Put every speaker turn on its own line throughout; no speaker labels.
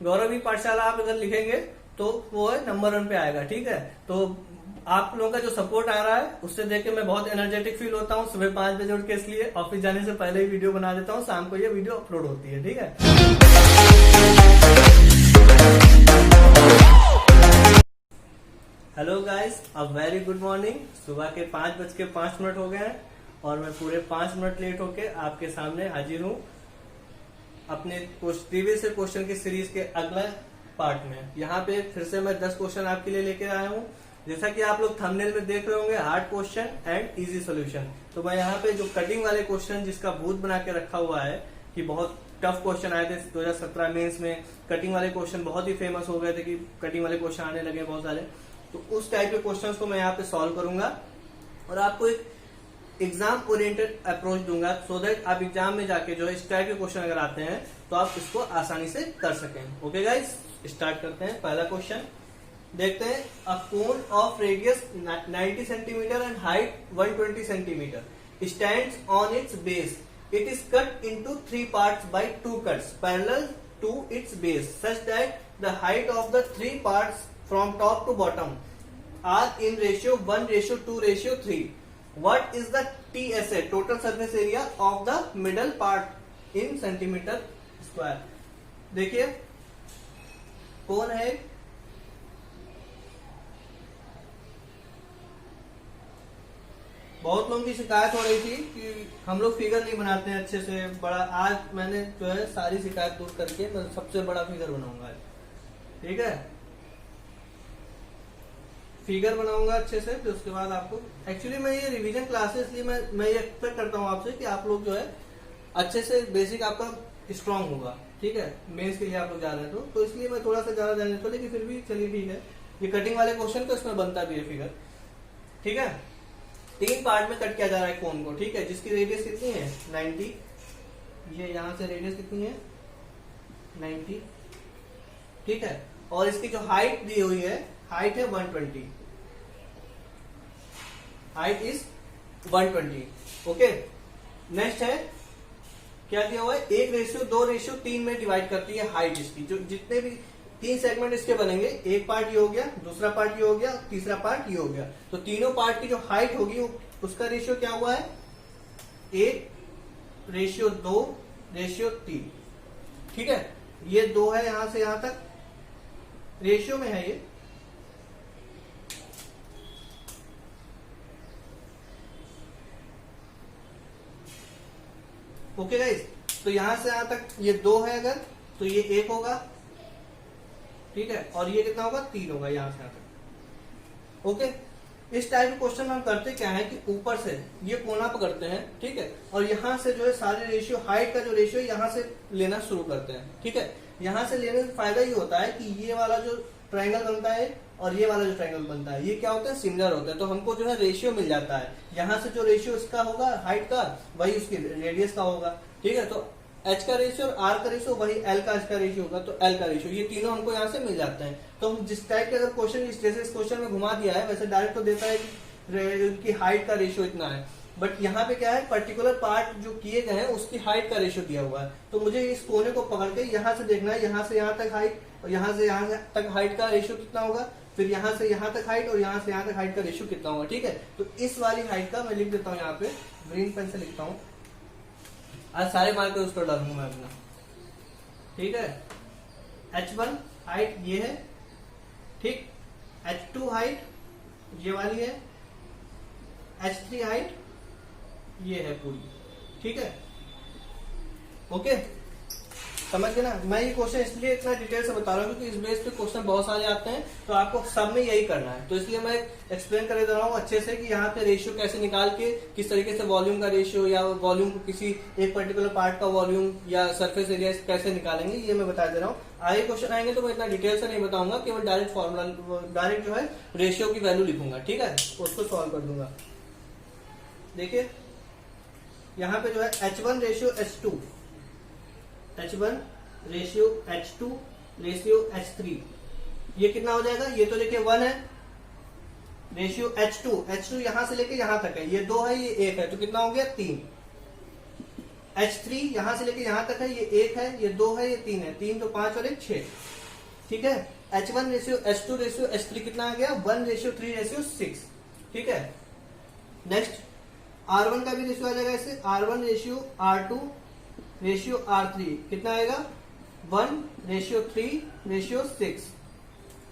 गौरवी पाठशाला आप अगर लिखेंगे तो वो है नंबर 1 पे आएगा। ठीक है, तो आप लोगों का जो सपोर्ट आ रहा है उससे देख के मैं बहुत एनर्जेटिक फील होता हूँ। सुबह 5 बजे उठ के इसलिए ऑफिस जाने से पहले ही वीडियो बना देता हूँ, शाम को ये वीडियो अपलोड होती है। ठीक है, hello guys, a very good morning. सुबह के 5:05 हो गए हैं और मैं पूरे 5 मिनट लेट होके आपके सामने हाजिर हूँ अपने प्रीवियस क्वेश्चन की सीरीज के अगला पार्ट में। यहाँ पे फिर से मैं 10 क्वेश्चन आपके लिए लेकर आया हूँ। जैसा कि आप लोग थंबनेल में देख रहे होंगे, hard question and easy solution. तो मैं यहाँ पे जो कटिंग वाले क्वेश्चन जिसका भूत बना के रखा हुआ है कि बहुत टफ क्वेश्चन आए थे 2017 मेंस में, कटिंग वाले क्वेश्चन बहुत ही फेमस हो गए थे कि कटिंग वाले क्वेश्चन आने लगे बहुत सारे, तो उस टाइप के क्वेश्चंस को मैं यहाँ पे सॉल्व करूंगा और आपको एक एग्जाम ओरिएंटेड अप्रोच दूंगा सो दैट आप एग्जाम में जाके जो है इस टाइप के क्वेश्चन अगर आते हैं तो आप इसको आसानी से कर सकें। ओके गाइस, स्टार्ट करते हैं। पहला क्वेश्चन देखते हैं। A cone of radius 90 centimetre and height 120 centimetre stands on its base. It is cut into 3 parts by 2 cuts parallel to its base such that the height of the 3 parts from top to bottom are in ratio 1:2:3। What is the TSA total surface area of the middle part in centimeter square? देखिए कौन है, बहुत लोगों की शिकायत हो रही थी कि हम लोग फिगर नहीं बनाते हैं अच्छे से बड़ा। आज मैंने जो है सारी शिकायत दूर करके मैं सबसे बड़ा फिगर बनाऊंगा। ठीक है, फिगर बनाऊंगा अच्छे से, तो उसके बाद आपको एक्चुअली मैं ये रिवीजन क्लासेस लिए मैं ये एक्सपेक्ट करता हूँ आपसे कि आप लोग जो है अच्छे से बेसिक आपका स्ट्रांग होगा। ठीक है, मेंस के लिए आप लोग जा रहे हैं तो इसलिए मैं थोड़ा सा ज्यादा जाने तो, लेकिन फिर भी चलिए ठीक है। ये कटिंग वाले क्वेश्चन तो इसमें बनता भी है फिगर। ठीक है, 3 पार्ट में कट किया जा रहा है कोन को। ठीक है, जिसकी रेडियस कितनी है 90, ये यहाँ से रेडियस कितनी है 90। ठीक है, और इसकी जो हाइट दी हुई है, हाइट है 120, हाइट इज 120। ओके, नेक्स्ट है क्या दिया हुआ है, 1:2:3 में डिवाइड करती है हाइट इसकी। जो जितने भी 3 सेगमेंट इसके बनेंगे, एक पार्ट ये हो गया, दूसरा पार्ट ये हो गया, तीसरा पार्ट ये हो गया, तो तीनों पार्ट की जो हाइट होगी उसका रेशियो क्या हुआ है 1:2:3। ठीक है, ये 2 है, यहां से यहां तक रेशियो में है ये। ओके गाइस, तो यहां से यहां तक ये 2 है, अगर तो ये 1 होगा। ठीक है, और ये कितना होगा 3 होगा यहां से यहां तक। ओके, इस टाइप के क्वेश्चन में हम करते क्या है कि ऊपर से ये कोना पकड़ते हैं। ठीक है, और यहां से जो है सारे रेशियो, हाइट का जो रेशियो यहां से लेना शुरू करते हैं। ठीक है, यहां से लेने से फायदा ये होता है कि ये वाला जो ट्रायंगल बनता है और ये वाला जो ट्रायंगल बनता है, ये क्या होता है सिमिलर होता है, तो हमको जो है रेशियो मिल जाता है। यहां से जो रेशियो इसका होगा हाइट का, वही उसकी रेडियस का होगा। ठीक है, तो एच का रेशियो और आर का रेशियो वही एल का इसका रेशियो होगा, तो एल का रेशियो, ये तीनों हमको यहाँ से मिल जाते हैं। तो हम जिस टाइप के अगर क्वेश्चन, जैसे इस क्वेश्चन में घुमा दिया है, वैसे डायरेक्ट तो देता है कि हाइट का रेशियो इतना है, बट यहाँ पे क्या है पर्टिकुलर पार्ट जो किए गए हैं उसकी हाइट का रेशियो दिया हुआ है। तो मुझे इस कोने को पकड़ के यहाँ से देखना है, यहाँ से यहाँ तक हाइट और यहाँ से यहाँ तक हाइट का रेशियो कितना होगा, फिर यहाँ से यहाँ तक हाइट और यहाँ से यहाँ तक हाइट का रेशियो कितना होगा। ठीक है, तो इस वाली हाइट का मैं लिख देता हूँ, यहाँ पे ग्रीन पेन से लिखता हूँ, आज सारे मार्कर उस पर डालूंगा मैं अपना। ठीक है, H1 हाइट ये है, ठीक, H2 हाइट ये वाली है, H3 हाइट ये है पूरी। ठीक है, ओके, समझ गए ना। मैं ये क्वेश्चन इसलिए इतना डिटेल से बता रहा हूँ क्योंकि इस बेस पे क्वेश्चन बहुत सारे आते हैं, तो आपको सब में यही करना है, तो इसलिए मैं एक्सप्लेन कर दे रहा हूँ अच्छे से कि यहाँ पे रेशियो कैसे निकाल के, किस तरीके से वॉल्यूम का रेशियो या वॉल्यूम को किसी एक पर्टिकुलर पार्ट का वॉल्यूम या सरफेस एरिया कैसे निकालेंगे, ये मैं बता दे रहा हूँ। आगे क्वेश्चन आएंगे तो मैं इतना डिटेल से नहीं बताऊंगा, केवल डायरेक्ट फॉर्मूला, डायरेक्ट जो है रेशियो की वैल्यू लिखूंगा। ठीक है, उसको सॉल्व कर दूंगा। देखिए यहाँ पे जो है H1 ratio H2, H1 ratio H2 ratio H3, ये कितना हो जाएगा, ये तो देखिए 1 है, रेशियो H2 यहां से लेके यहां तक है, ये 2 है, ये 1 है, तो कितना हो गया 3। H3 यहां से लेके यहां तक है, ये 1 है, ये 2 है, ये 3 है, 3 तो 5 और 1 6। ठीक है, H1 ratio H2 ratio H3 कितना आ गया 1:3:6। ठीक है, नेक्स्ट R1 का भी रेशियो आ जाएगा ऐसे, R1 ratio R2 ratio R3 कितना आएगा 1:3:6।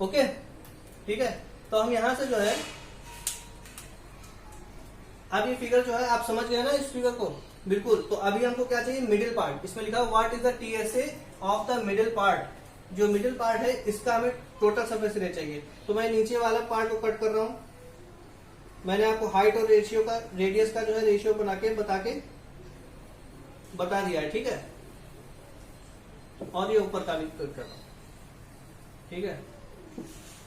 ओके, ठीक है, तो हम यहां से जो है अब ये फिगर जो है आप समझ गए ना इस फिगर को बिल्कुल। तो अभी हमको क्या चाहिए मिडिल पार्ट, इसमें लिखा हुआ what is the TSA of the middle part. जो मिडिल पार्ट है इसका हमें टोटल सरफेस एरिया चाहिए। तो मैं नीचे वाला पार्ट को कट कर रहा हूं। मैंने आपको हाइट और रेशियो का रेडियस का जो है रेशियो बना के बता दिया है। ठीक है, और ये ऊपर का भी कट कर रहा हूं। ठीक है,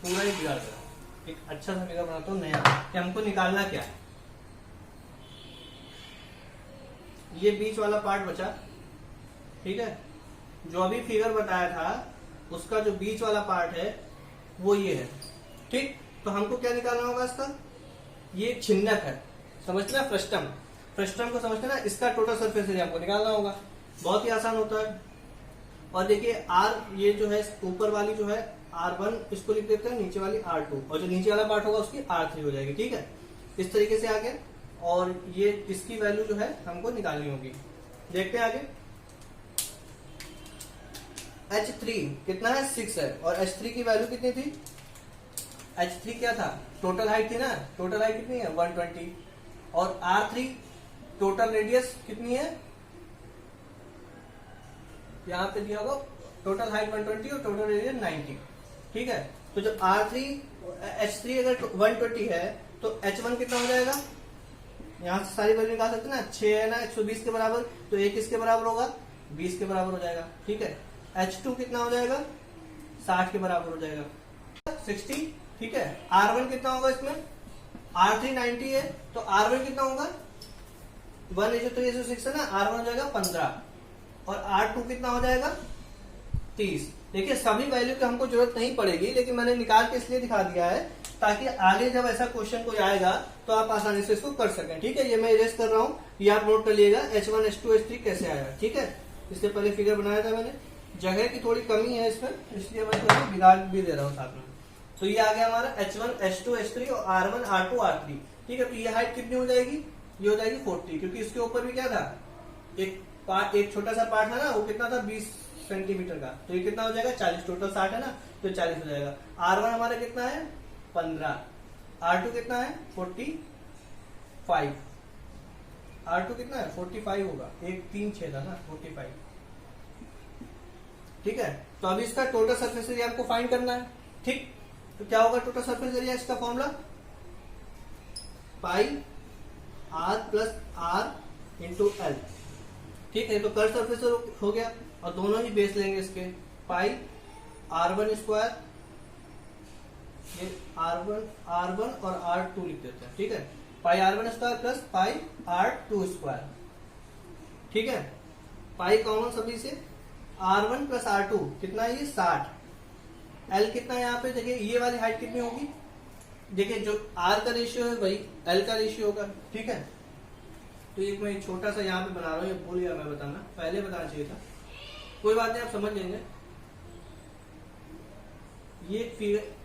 पूरा ही बिगाड़ कर एक अच्छा सा फिगर बनाता हूं नया कि हमको निकालना क्या है। ये बीच वाला पार्ट बचा। ठीक है, जो अभी फिगर बताया था उसका जो बीच वाला पार्ट है वो ये है। ठीक, तो हमको क्या निकालना होगा इसका, ये छिन्नक है, समझते ना फ्रस्टम, फ्रस्टम को समझते ना, इसका टोटल सरफेस एरिया हमको निकालना होगा। बहुत ही आसान होता है। और देखिए R ये जो है ऊपर वाली जो है R1 इसको लिख देते हैं, नीचे वाली R2, और जो नीचे वाला पार्ट होगा उसकी R3 हो जाएगी। ठीक है, इस तरीके से आगे, और ये इसकी वैल्यू जो है हमको निकालनी होगी। देखते हैं आगे। H3 कितना है 6 है, और H3 की वैल्यू कितनी थी, H3 क्या था टोटल हाइट थी ना, टोटल हाइट कितनी है 120, और R3 टोटल रेडियस कितनी है, यहां पे दिया होगा टोटल हाइट 120 और टोटल रेडियस 90। ठीक है, तो जब H3 अगर 120 है तो H1 कितना हो जाएगा, यहां से सारी वैल्यू निकाल सकते हैं ना, 6 है ना 120 के बराबर, तो 1 किसके बराबर होगा 20 के बराबर हो जाएगा। ठीक है, H2 कितना हो जाएगा 60 के बराबर हो जाएगा 60। ठीक है, R1 कितना होगा इसमें, R3 90 है तो R1 कितना होगा 1:3:6 है ना, R1 हो जाएगा 15, और R2 कितना हो जाएगा 30। देखिए सभी वैल्यू की हमको जरूरत नहीं पड़ेगी, लेकिन मैंने निकाल के इसलिए दिखा दिया है ताकि आगे जब ऐसा क्वेश्चन कोई आएगा तो आप आसानी से इसको कर सकें। ठीक है, ये मैं इरेज कर रहा हूं, ये आप नोट कर लिएगा H1 H2 H3 कैसे आया। ठीक है, इससे पहले फिगर बनाया था मैंने, जगह की थोड़ी कमी है इसमें, इसलिए मैं थोड़ा बिगाड़ भी दे रहा हूँ साथ में। तो ये आ गया हमारा H1 H2 H3 और R1 R2 R3। ठीक है, तो ये हाइट कितनी हो जाएगी, ये हो जाएगी 40, क्योंकि इसके ऊपर भी क्या था एक छोटा सा पार्ट था ना, वो कितना था 20 सेंटीमीटर का, तो ये कितना हो जाएगा 40, टोटल 60 है ना, तो 40 हो जाएगा। R1 हमारा कितना है 15, R2 कितना है 45, R2 कितना है 45 होगा, 1 3 6 था ना 45। ठीक है, तो अभी इसका टोटल सरफेस एरिया आपको फाइंड करना है। ठीक, तो क्या होगा टोटल सरफेस एरिया, इसका फॉर्मूला पाई R plus R into L। ठीक है, तो कर्व सरफेस हो गया, और दोनों ही बेस लेंगे इसके, पाई R1 स्क्वायर, ये R1 और R2 लिख देते हैं। ठीक है, पाई R1 square plus pi R2 square. ठीक है, पाई कॉमन सभी से, R1 प्लस R2 कितना है ये 60, L कितना है यहाँ पे, देखिए ये वाली हाइट कितनी होगी, देखिए जो R का रेशियो है वही L का रेशियो होगा। ठीक है, तो एक मैं छोटा सा यहाँ पे बना रहा हूँ, ये भूल गया मैं बताना, पहले बताना चाहिए था, कोई बात नहीं आप समझ लेंगे।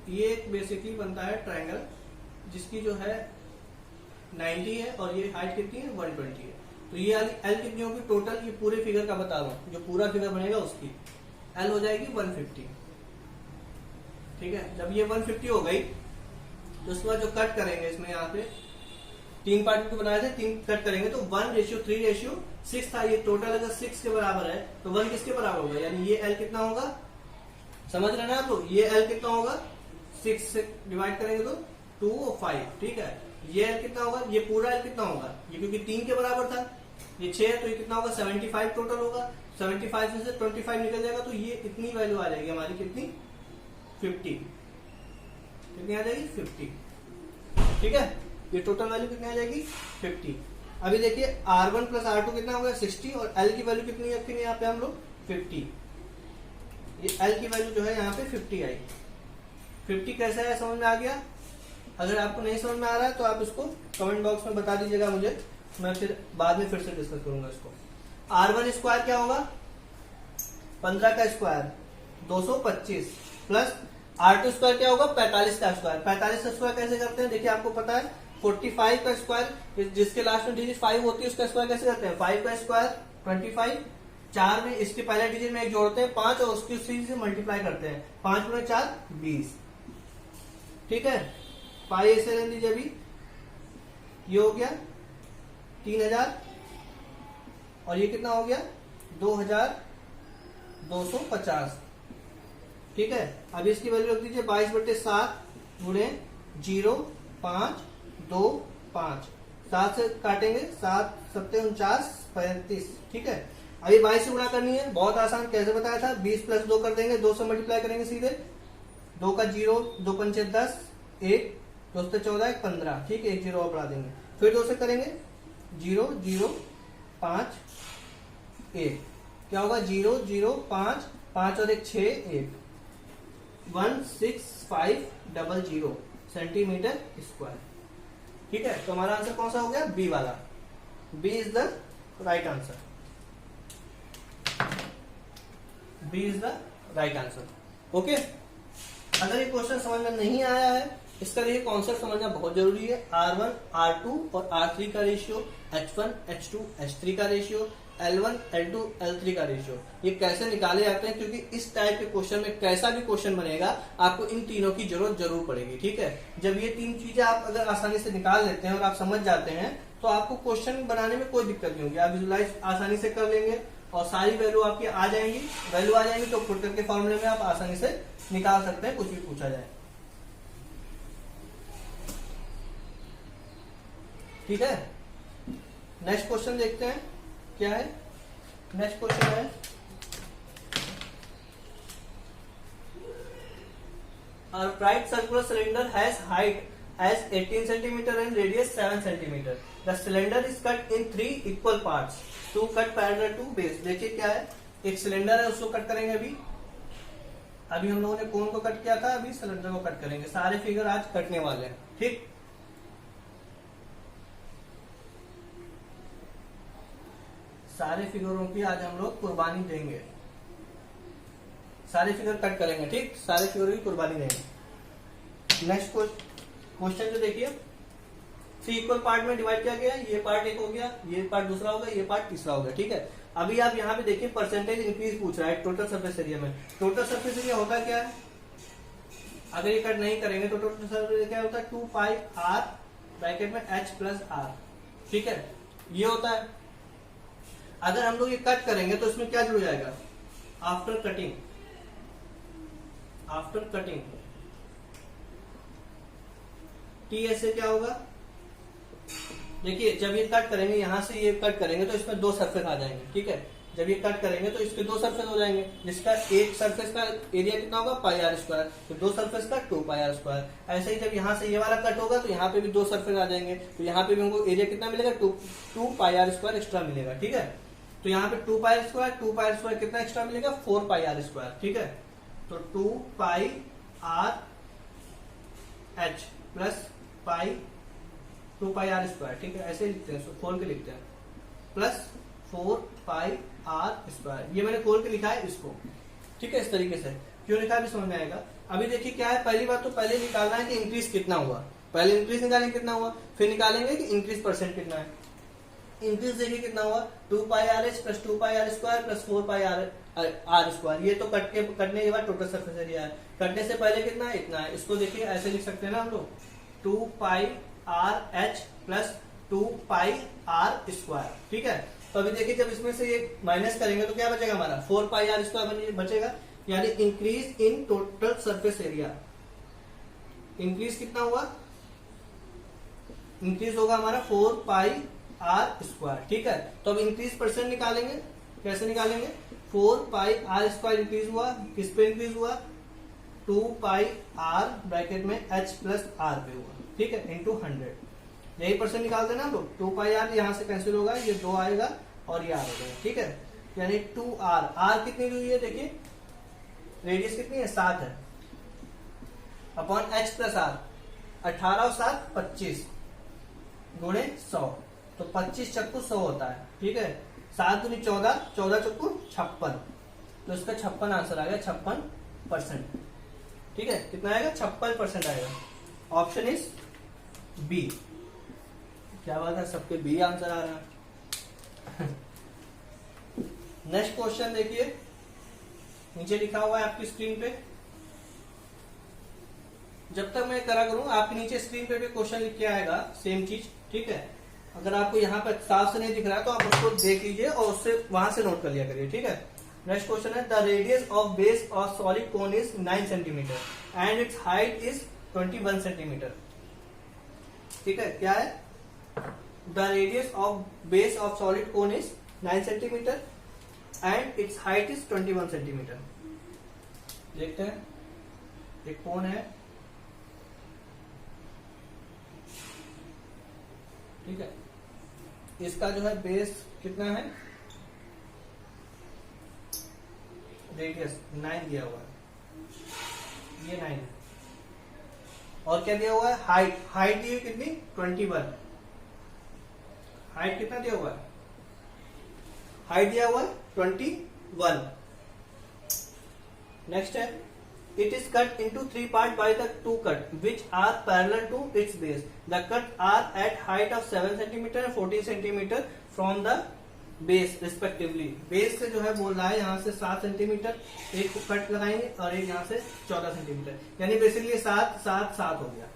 ये बेसिकली बनता है ट्रायंगल जिसकी जो है 90 है और ये हाइट कितनी है 120 है। तो ये L कितनी होगी टोटल, ये पूरे फिगर का बता रहा हूँ, जो पूरा फिगर बनेगा उसकी L हो जाएगी 150। ठीक है, जब ये 150 हो गई तो उसके बाद जो कट करेंगे इसमें, यहाँ पे 3 पार्ट को बनाए थे, 3 कट करेंगे तो 1:3:6 था, ये टोटल अगर 6 के बराबर है तो 1 किसके बराबर होगा, यानी ये L कितना होगा, समझ रहे ना आप लोग, ये L कितना होगा 6 से डिवाइड करेंगे तो 2 और 5। ठीक है, ये L कितना होगा, ये पूरा L कितना होगा, ये क्योंकि 3 के बराबर था, ये 6 है तो ये कितना होगा 75 टोटल होगा, 75 में से 25 निकल जाएगा तो ये इतनी वैल्यू आ जाएगी हमारी, कितनी 50, कितनी आ जाएगी 50। ठीक है, ये टोटल वैल्यू कितनी आ जाएगी 50। अभी देखिए R1 प्लस R2 कितना होगा 60, और L की वैल्यू कितनी रखेंगे यहाँ पे हम लोग 50। ये L की वैल्यू जो है यहाँ पे 50 आई। 50 कैसे है समझ में आ गया, अगर आपको नहीं समझ में आ रहा है तो आप इसको कमेंट बॉक्स में बता दीजिएगा मुझे, मैं फिर बाद में फिर से डिस्कस करूंगा इसको। R1 स्क्वायर क्या होगा, 15 का स्क्वायर 225 प्लस R2 स्क्वायर क्या होगा, 45 का स्क्वायर। 45 का स्क्वायर कैसे करते हैं, देखिए आपको पता है 45 का स्क्वायर जिसके लास्ट में डिजिट 5 होती है उसका स्क्वायर कैसे करते हैं, 5 का स्क्वायर 25, 4 में इसके पहले डिजिट में एक जोड़ते हैं 5 और उसकी उसी से मल्टीप्लाई करते हैं, 5 गुणे 4 20। ठीक है, पाई ऐसे रहने दीजिए। अभी ये हो गया 3000 और ये कितना हो गया 2250। ठीक है, अभी इसकी वैल्यू रख दीजिए 22/7 गुणे 0 5 2 5, 7 से काटेंगे 7 7 49 35। ठीक है, अभी 22 से गुणा करनी है, बहुत आसान, कैसे बताया था, 20 + 2 कर देंगे, 2 से मल्टीप्लाई करेंगे सीधे, 2 का 0, 2 पंचे 10, 1 2 से 14 1 15। ठीक है, 1 0 और बढ़ा देंगे, फिर 2 से करेंगे 0 0 5 1, क्या होगा 0 0 5 5 और 1 6 1 16500 सेंटीमीटर स्क्वायर। ठीक है, तो हमारा आंसर कौन सा हो गया, बी वाला। B is the right answer, B is the right answer. Okay, अगर ये क्वेश्चन समझ में नहीं आया है, इसका देखिए कॉन्सेप्ट समझना बहुत जरूरी है। R1 R2 और R3 का रेशियो, H1 H2 H3 का रेशियो, L1 L2 L3 का रेशियो, ये कैसे निकाले जाते हैं, क्योंकि इस टाइप के क्वेश्चन में कैसा भी क्वेश्चन बनेगा आपको इन तीनों की जरूरत जरूर पड़ेगी। ठीक है, जब ये तीन चीजें आप अगर आसानी से निकाल लेते हैं और आप समझ जाते हैं तो आपको क्वेश्चन बनाने में कोई दिक्कत नहीं होगी, आप विजुलाइज आसानी से कर लेंगे और सारी वैल्यू आपकी आ जाएंगी। वैल्यू आ जाएंगी तो पुट करके फॉर्मूले में आप आसानी से निकाल सकते हैं, कुछ भी पूछा जाए। ठीक है, नेक्स्ट क्वेश्चन देखते हैं क्या है। नेक्स्ट क्वेश्चन है A right circular cylinder has height as 18 cm and radius 7 cm. The cylinder is cut in 3 equal parts to cut parallel to base. देखिए क्या है, एक सिलेंडर है उसको कट करेंगे। अभी हम लोगों ने कोन को कट किया था, अभी सिलेंडर को कट करेंगे। सारे फिगर आज कटने वाले हैं। ठीक, सारे फिगरों की आज हम लोग कुर्बानी देंगे, सारे फिगर कट करेंगे। ठीक, सारे फिगरों की कुर्बानी देंगे। नेक्स्ट क्वेश्चन जो देखिए, 3 इक्वल पार्ट में डिवाइड किया गया, ये पार्ट एक हो गया, ये पार्ट दूसरा होगा, ये पार्ट तीसरा हो गया। ठीक है, अभी आप यहाँ पे देखिए परसेंटेज इंक्रीज पूछ रहा है टोटल सरफेस एरिया में। टोटल सरफेस एरिया होता क्या है, अगर ये कट नहीं करेंगे तो टोटल सरफेस एरिया क्या होता है, 2πr ब्रैकेट में h + r। ठीक है, ये होता है। अगर हम लोग ये कट करेंगे तो इसमें क्या जुड़ जाएगा, after cutting, after cutting T ऐसे क्या होगा, देखिए जब ये कट करेंगे, यहां से ये कट करेंगे तो इसमें 2 सरफेस आ जाएंगे। ठीक है, जब ये कट करेंगे तो इसके 2 सरफेस हो जाएंगे, जिसका एक सरफेस का एरिया कितना होगा πr², तो 2 सरफेस का 2πr²। ऐसे ही जब यहाँ से ये वाला कट होगा तो यहाँ पे भी 2 सरफेस आ जाएंगे, तो यहाँ पे भी हमको एरिया कितना मिलेगा, 2πr² एक्स्ट्रा मिलेगा। ठीक है, तो यहाँ पे 2πr² कितना एक्स्ट्रा मिलेगा, 4πr²। ठीक है, तो 2πrh प्लस 2πr²। ठीक है, ऐसे लिखते हैं, खोल के लिखते हैं, प्लस 4πr²। ये मैंने खोल के लिखा है इसको। ठीक है, इस तरीके से क्यों लिखा भी समझ में आएगा। अभी देखिए क्या है, पहली बात तो पहले निकालना है कि इंक्रीज कितना हुआ, पहले इंक्रीज निकालेंगे कितना हुआ, फिर निकालेंगे कि इंक्रीज परसेंट कितना है। इंक्रीज देखिए कितना हुआ, 2πrh plus 2πr² plus 4πr²। ये तो कटने के बाद टोटल सरफेस एरिया है। कटने से पहले कितना है, इतना है। इसको देखिए ऐसे लिख सकते हैं ना हम लोग, 2πrh प्लस 2πr²। ठीक है, तो अभी देखिए जब इसमें से ये माइनस करेंगे तो क्या बचेगा हमारा, 4πr² बचेगा, यानी increase in total surface area. Increase कितना हुआ, इंक्रीज होगा हमारा 4πr²। ठीक है, तो अब इंक्रीज परसेंट निकालेंगे, कैसे निकालेंगे, 4πr² इंक्रीज हुआ, किस पे इंक्रीज हुआ, 2πr ब्रैकेट में h प्लस r पे हुआ। ठीक है, इंटू 100, यही परसेंट निकाल देना हम लोग। 2πr यहाँ से कैंसिल होगा, ये 2 आएगा और ये r हो जाएगा। ठीक है, यानी 2r, r कितनी हुई है देखिए, रेडियस कितनी है 7 है, अपॉन h प्लस r, 18 और 7 25 गुणे 100, तो 25 चक्कू 100 होता है। ठीक है, 7 दूनी 14, 14 चौको 56, तो इसका 56 आंसर आ गया, 56%। ठीक है, कितना आएगा? 56% आएगा। Option is B. क्या बात है, सबके बी आंसर आ रहा है। नेक्स्ट क्वेश्चन देखिए, नीचे लिखा हुआ है आपकी स्क्रीन पे। जब तक मैं करा करूं आपके नीचे स्क्रीन पे भी क्वेश्चन लिख के आएगा सेम चीज। ठीक है, अगर आपको यहाँ पर साफ से नहीं दिख रहा है तो आप उसको देख लीजिए और उससे वहां से नोट कर लिया करिए। ठीक है, नेक्स्ट क्वेश्चन है, the radius of base of solid cone is 9 centimetre and it's height is 21 centimetre. ठीक है, क्या है? The radius of base of solid cone is 9 centimetre and it's height is 21 centimetre. देखते हैं, एक कोन है, ठीक है, इसका जो है बेस कितना है, रेडियस 9 दिया हुआ है, ये 9 है, और क्या दिया हुआ है? हाइट, हाइट दी हुई कितनी? 21। हाइट कितना दिया हुआ है? हाइट दिया हुआ है 21। नेक्स्ट है, it is cut into 3 parts by the 2 cut which are parallel to its base. The cuts are at height of 7 cm and 14 cm from the base respectively. Base से जो है बोल रहा है यहाँ से 7 सेंटीमीटर एक कट लगाएंगे और एक यहाँ से 14 सेंटीमीटर, यानी बेसिकली 7 7 7 हो गया।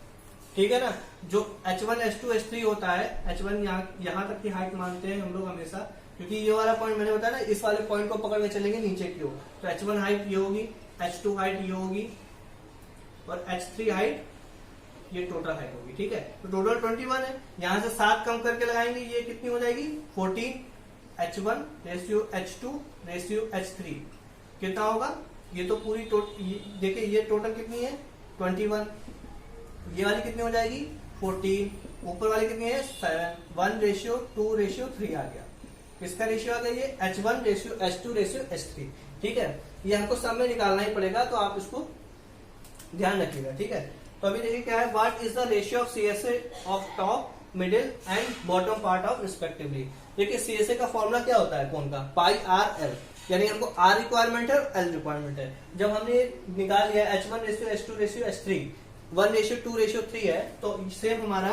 ठीक है ना, जो H1 H2 H3 होता है, H1 यहाँ तक की हाइट मानते हैं हम लोग हमेशा, क्योंकि ये वाला पॉइंट मैंने बताया ना, इस वाले पॉइंट को पकड़ के चलेंगे नीचे की ओर, तो H1 हाइट ये होगी, H2 हाइट ये होगी और H3 हाइट ये टोटल हाइट होगी। ठीक है, तो टोटल 21 है, यहां से 7 कम करके लगाएंगे, ये कितनी हो जाएगी? 14 H1 ratio H2 ratio H3 कितना होगा? ये तो पूरी देखिए ये टोटल कितनी है? 21। ये वाली कितनी हो जाएगी? 14। ऊपर वाली कितनी है? 7। 1 रेशियो 2 रेशियो 3 आ गया। किसका रेशियो आ गया? ये H1 ratio H2 ratio H3। ठीक है, ये हमको सब में निकालना ही पड़ेगा, तो आप इसको ध्यान रखिएगा। ठीक है, तो अभी देखिए क्या है, what is the ratio of CSA of top middle and bottom part of respectively. देखिए CSA का फॉर्मूला क्या होता है कोन का? पाई आर एल, यानी हमको आर रिक्वायरमेंट है और एल रिक्वायरमेंट है। जब हमने निकाल लिया H1 ratio H2 ratio H3 1 ratio 2 ratio 3 है, तो सेम हमारा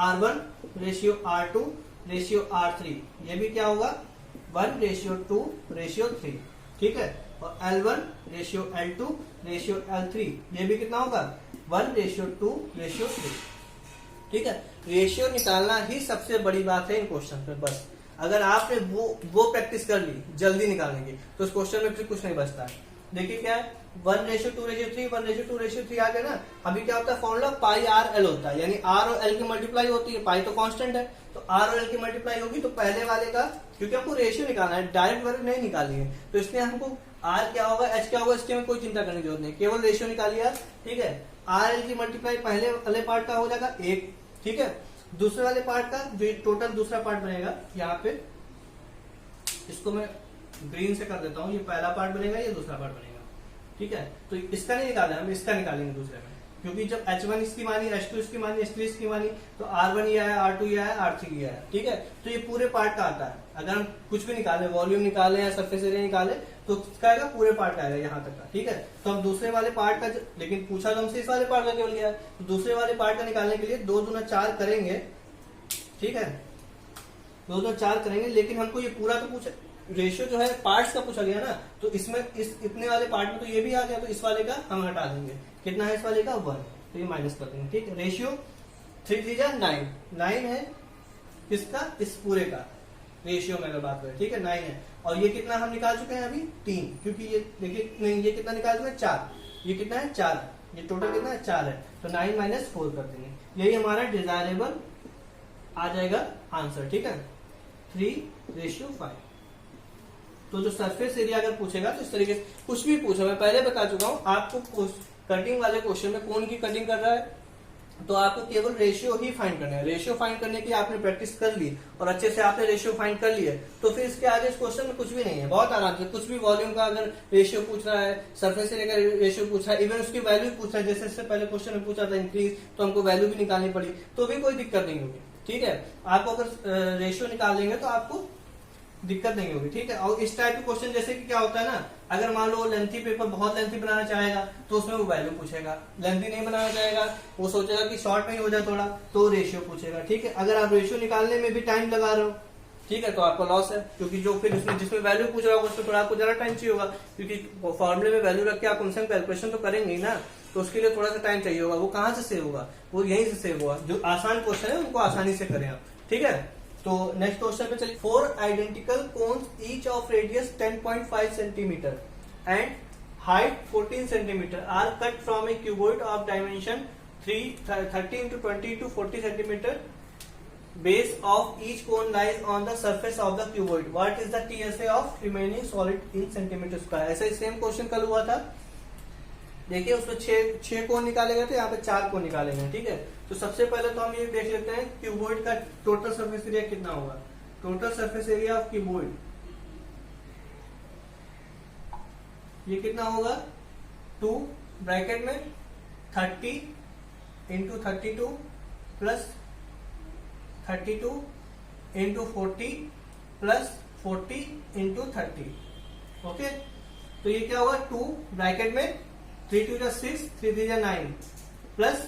R1 ratio R2 ratio R3 ये भी क्या होगा? 1 रेशियो 2 रेशियो 3। ठीक है, और L1 ratio L2 ratio L3 ये भी कितना होगा? 1 रेशियो 2 रेशियो 3। ठीक है, रेशियो निकालना ही सबसे बड़ी बात है इन क्वेश्चन पे। बस अगर आपने वो प्रैक्टिस कर ली जल्दी निकालने की, तो इस क्वेश्चन में फिर कुछ नहीं बचता है। देखिए क्या है, 1 रेशियो 2 रेशियो 3 1 रेशियो 2 रेशियो 3 आ गया ना। अभी क्या होता है? फॉर्मूला पाई आर एल होता है, यानी आर और एल की मल्टीप्लाई होती है, पाई तो कांस्टेंट है, तो आर और एल की मल्टीप्लाई होगी, तो पहले वाले का, क्योंकि हमको रेशियो निकालना है, डायरेक्ट वैल्यू नहीं निकाली है, तो इसलिए हमको आर क्या होगा एच क्या होगा इसके में कोई चिंता करने की जरूरत नहीं, केवल रेशियो निकालिए। ठीक है, आर एल की मल्टीप्लाई पहले वाले पार्ट का हो जाएगा 1। ठीक है, दूसरे वाले पार्ट का जो टोटल दूसरा पार्ट बनेगा, यहाँ पे इसको मैं ग्रीन से कर देता हूँ, ये पहला पार्ट बनेगा, ये दूसरा पार्ट बनेगा। ठीक है, तो इसका नहीं निकालना, हम इसका निकालेंगे दूसरे में, क्योंकि जब H1 इसकी मानी, H2 इसकी मानी, H3 इसकी मानी, तो R1 ये आया, R2 ये आया, R3 ये आया। ठीक है, तो ये पूरे पार्ट का आता है। अगर हम कुछ भी निकाले, वॉल्यूम निकाले या सरफेस एरिया निकाले, तो उसका आएगा पूरे पार्ट का आएगा यहाँ तक का। ठीक है, तो हम दूसरे वाले पार्ट का, लेकिन पूछा तो हमसे इस वाले पार्ट का केवल गया, तो दूसरे वाले पार्ट का निकालने के लिए 2 दूना 4 करेंगे। ठीक है, 2 दूना 4 करेंगे, लेकिन हमको ये पूरा तो पूछा, रेशियो जो है पार्ट्स का पूछा गया ना, तो इसमें इस इतने वाले पार्ट में तो ये भी आ गया, तो इस वाले का हम हटा देंगे। कितना है इस वाले का? 1, तो ये माइनस कर देंगे। ठीक है, रेशियो 3 3 जा 9 9 है किसका? इस पूरे का रेशियो में अगर बात करें। ठीक है, 9 है, और ये कितना हम निकाल चुके हैं अभी? 3, क्योंकि ये देखिए नहीं, ये कितना निकाल चुके हैं? 4। ये कितना है? 4। ये टोटल कितना है? 4 है, तो 9 माइनस 4 कर देंगे, यही हमारा डिजायरेबल आ जाएगा आंसर। ठीक है, 3:5। तो जो सरफेस एरिया अगर पूछेगा तो इस तरीके से कुछ भी पूछो, मैं पहले बता चुका हूं आपको, कटिंग वाले क्वेश्चन में कौन की कटिंग कर रहा है, तो आपको केवल रेशियो ही फाइंड करना है। रेशियो फाइंड करने की आपने प्रैक्टिस कर ली और अच्छे से आपने रेशियो फाइंड कर लिए, तो फिर इसके आगे इस क्वेश्चन में कुछ भी नहीं है, बहुत आराम से। कुछ भी वॉल्यूम का अगर रेशियो पूछ रहा है, सरफेस एरिया का रेशियो पूछ रहा है, इवन उसकी वैल्यू पूछ रहा है, जैसे इससे पहले क्वेश्चन में पूछा था इंक्रीज, तो हमको वैल्यू भी निकालनी पड़ी, तो भी कोई दिक्कत नहीं होगी। ठीक है, आपको अगर रेशियो निकाल लेंगे तो आपको दिक्कत नहीं होगी, ठीक है। और इस टाइप के क्वेश्चन जैसे कि क्या होता है ना, अगर मान लो लेंथी पेपर बहुत लेंथी बनाना चाहेगा तो उसमें वो वैल्यू पूछेगा, लेंथी नहीं बनाना चाहेगा वो सोचेगा कि शॉर्ट में ही हो जाए थोड़ा, तो रेशियो पूछेगा, ठीक है। अगर आप रेशियो निकालने में भी टाइम लगा रहे हो, ठीक है, तो आपको लॉस है, क्योंकि जो फिर उसमें जिसमें वैल्यू पूछ रहा होगा उसमें थोड़ा आपको ज्यादा टाइम चाहिए होगा, क्योंकि फॉर्मूले में वैल्यू रख के आप उनसे कैलकुलेशन तो करेंगे ही ना, तो उसके लिए थोड़ा सा टाइम चाहिए होगा। वो कहाँ से सेव होगा, वो यहीं से सेव होगा। जो आसान क्वेश्चन है उनको आसानी से करें आप, ठीक है। तो नेक्स्ट क्वेश्चन पे चलिए। 4 identical cones each of radius 10.5 centimetre and height 14 centimetre are cut from a cuboid of dimension 30 into 20 to 40 centimeter. Base of each cone lies on the surface of the cuboid. What is the TSA of remaining solid in centimeter square? ऐसा ही same question कल हुआ था। देखिए उसमें छह कोन निकाले गए थे, यहाँ पे 4 कोन निकाले गए, ठीक है। तो सबसे पहले तो हम ये देख लेते हैं क्यूबॉइड का टोटल सरफेस एरिया कितना होगा। Total surface area of cuboid ये कितना होगा, 2 ब्रैकेट में 30 into 32 plus 32 into 40 plus 40 into 30, okay. तो ये क्या होगा, 2 ब्रैकेट में 3 2 6 3 3 9 प्लस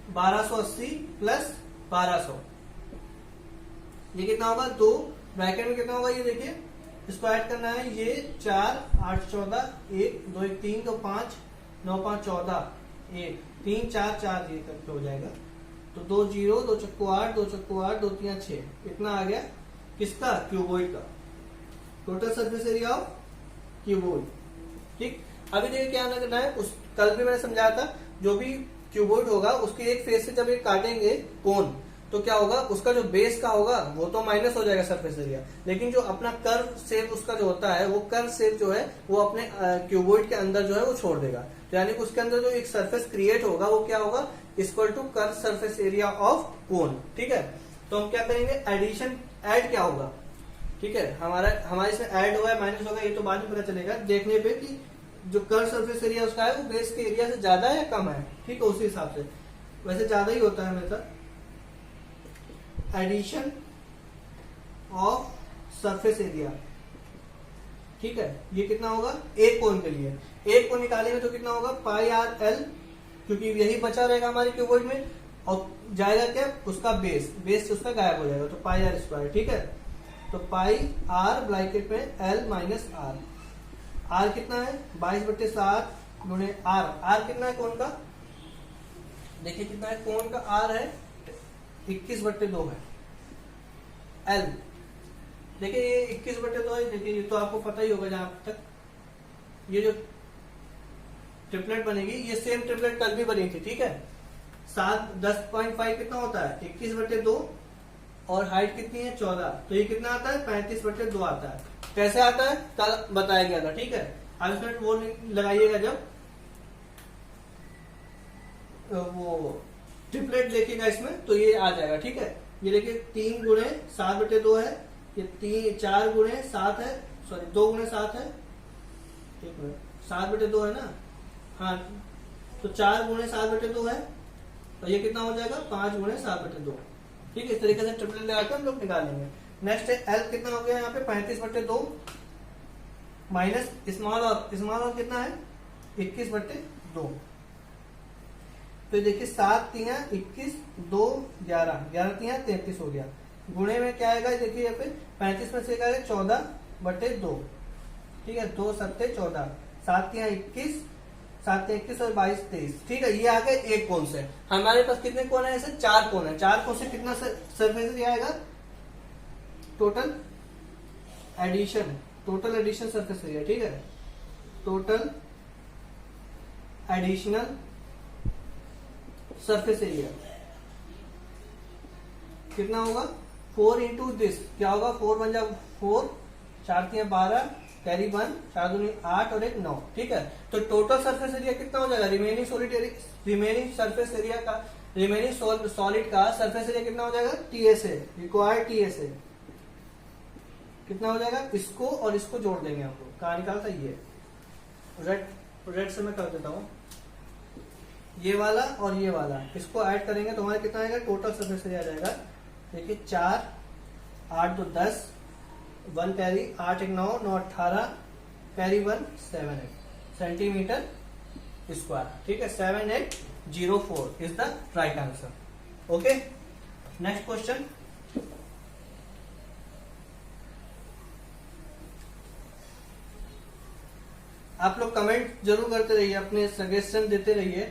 1280 प्लस 1200, ये कितना होगा, 2 ब्रैकेट में कितना होगा, ये देखिए इसको ऐड करना है, ये 4 8 14 1 2 1 3 2 5 9 5 14 1 3 4 4 ये करके हो जाएगा। तो 2 0 2 चक्कू 8 2 चक्कू 8 2 3 6, इतना आ गया किसका, क्यूबॉइड का total surface area of cuboid, ठीक। अभी देखिए क्या करना है, उस कल भी मैंने समझाया था, जो भी क्यूबॉइड होगा उसके एक फेस से जब ये काटेंगे कोन तो क्या होगा, उसका जो बेस का होगा वो तो माइनस हो जाएगा सरफेस एरिया, लेकिन जो अपना कर्व शेप उसका जो होता है वो कर्व शेप जो है वो अपने क्यूबॉइड के अंदर जो है वो छोड़ देगा। तो यानी उसके अंदर जो एक सरफेस क्रिएट होगा वो क्या होगा, equal to curve surface area of cone, ठीक है। तो हम क्या करेंगे, एडिशन ऐड क्या होगा, ठीक है, हमारे इसमें ऐड होगा माइनस होगा ये तो बाद में पता चलेगा देखने पे कि जो कर्व सरफेस एरिया उसका है वो बेस के एरिया से ज्यादा है या कम है, ठीक है। उसी हिसाब से वैसे ज्यादा ही होता है हमेशा। एडिशन ऑफ सरफेस एरिया, ठीक है, ये कितना होगा, एक कोन के लिए, एक कोन निकालेंगे तो कितना होगा, पाई आर एल, क्योंकि यही बचा रहेगा हमारे क्यूबॉइड में, और जाएगा क्या, उसका बेस उसका गायब हो जाएगा, तो पाई आर स्क्वायर, ठीक है। तो पाई आर ब्रैकेट में एल माइनस आर, आर कितना है 22/7 गुणे आर कितना है कोन का, देखिए कितना है कोन का, आर है 21/2 है, एल देखिए ये 21/2 है, देखिए ये तो आपको पता ही होगा जहां तक ये जो ट्रिपलेट बनेगी, ये सेम ट्रिपलेट कल भी बनी थी, ठीक है। 10.5 कितना होता है 21/2 और हाइट कितनी है 14, तो ये कितना आता है 35/2 आता है। कैसे आता है कल बताया गया था, ठीक है। अब इसमें वो लगाइएगा जब वो ट्रिपलेट देखिएगा इसमें तो ये आ जाएगा, ठीक है। ये देखिए 3 गुणे 7/2 है, ये 4 गुणे 7 है, सॉरी 2 गुणे 7 है, 7/2 है ना, हाँ, तो 4 गुणे 7/2 है, तो ये कितना हो जाएगा 5 गुणे 7/2, ठीक है। इस तरीके से ट्रिपलेट लगाकर हम लोग निकालेंगे। नेक्स्ट है एल कितना हो गया यहाँ पे 35/2 माइनस स्मॉल और कितना है 21/2, तो देखिए 7 3 21 2 11 11 3 33 हो गया, गुणे में क्या आएगा देखिए यहाँ पे 35 में से क्या है 14/2, ठीक है, 2 7 14 7 3 21 7 21 और 22 23, ठीक है। ये आ गए एक कोन से, हमारे पास कितने कोन है, ऐसे 4 कोन है, 4 कोन से कितना सरफेस एरिया आएगा, टोटल एडिशन सरफेस एरिया, ठीक है, टोटल एडिशनल सरफेस एरिया कितना होगा 4 इंटू दिस, क्या होगा 4 बन जाएगा 4 4 3 12 कैरी 1 4 दूनी 8 और 1 9, ठीक है। तो टोटल सरफेस एरिया कितना हो जाएगा, रिमेनिंग सरफेस एरिया का, रिमेनिंग सॉलिड का सरफेस एरिया कितना हो जाएगा, टीएसए रिक्वायर्ड टीएसए कितना हो जाएगा, इसको और इसको जोड़ देंगे हम लोग, कहा निकालता ये रेड से मैं कर देता हूं, ये वाला और ये वाला इसको ऐड करेंगे तो हमारा कितना आएगा, टोटल सरफेस एरिया आ जाएगा, देखिए 4 8 2 10, 1 कैरी, 8 1 9, 9 18, कैरी 1 7 8 सेंटीमीटर स्क्वायर। ठीक है, 7804 is the right answer. Okay, next question. आप लोग कमेंट जरूर करते रहिए, अपने सजेशन देते रहिए,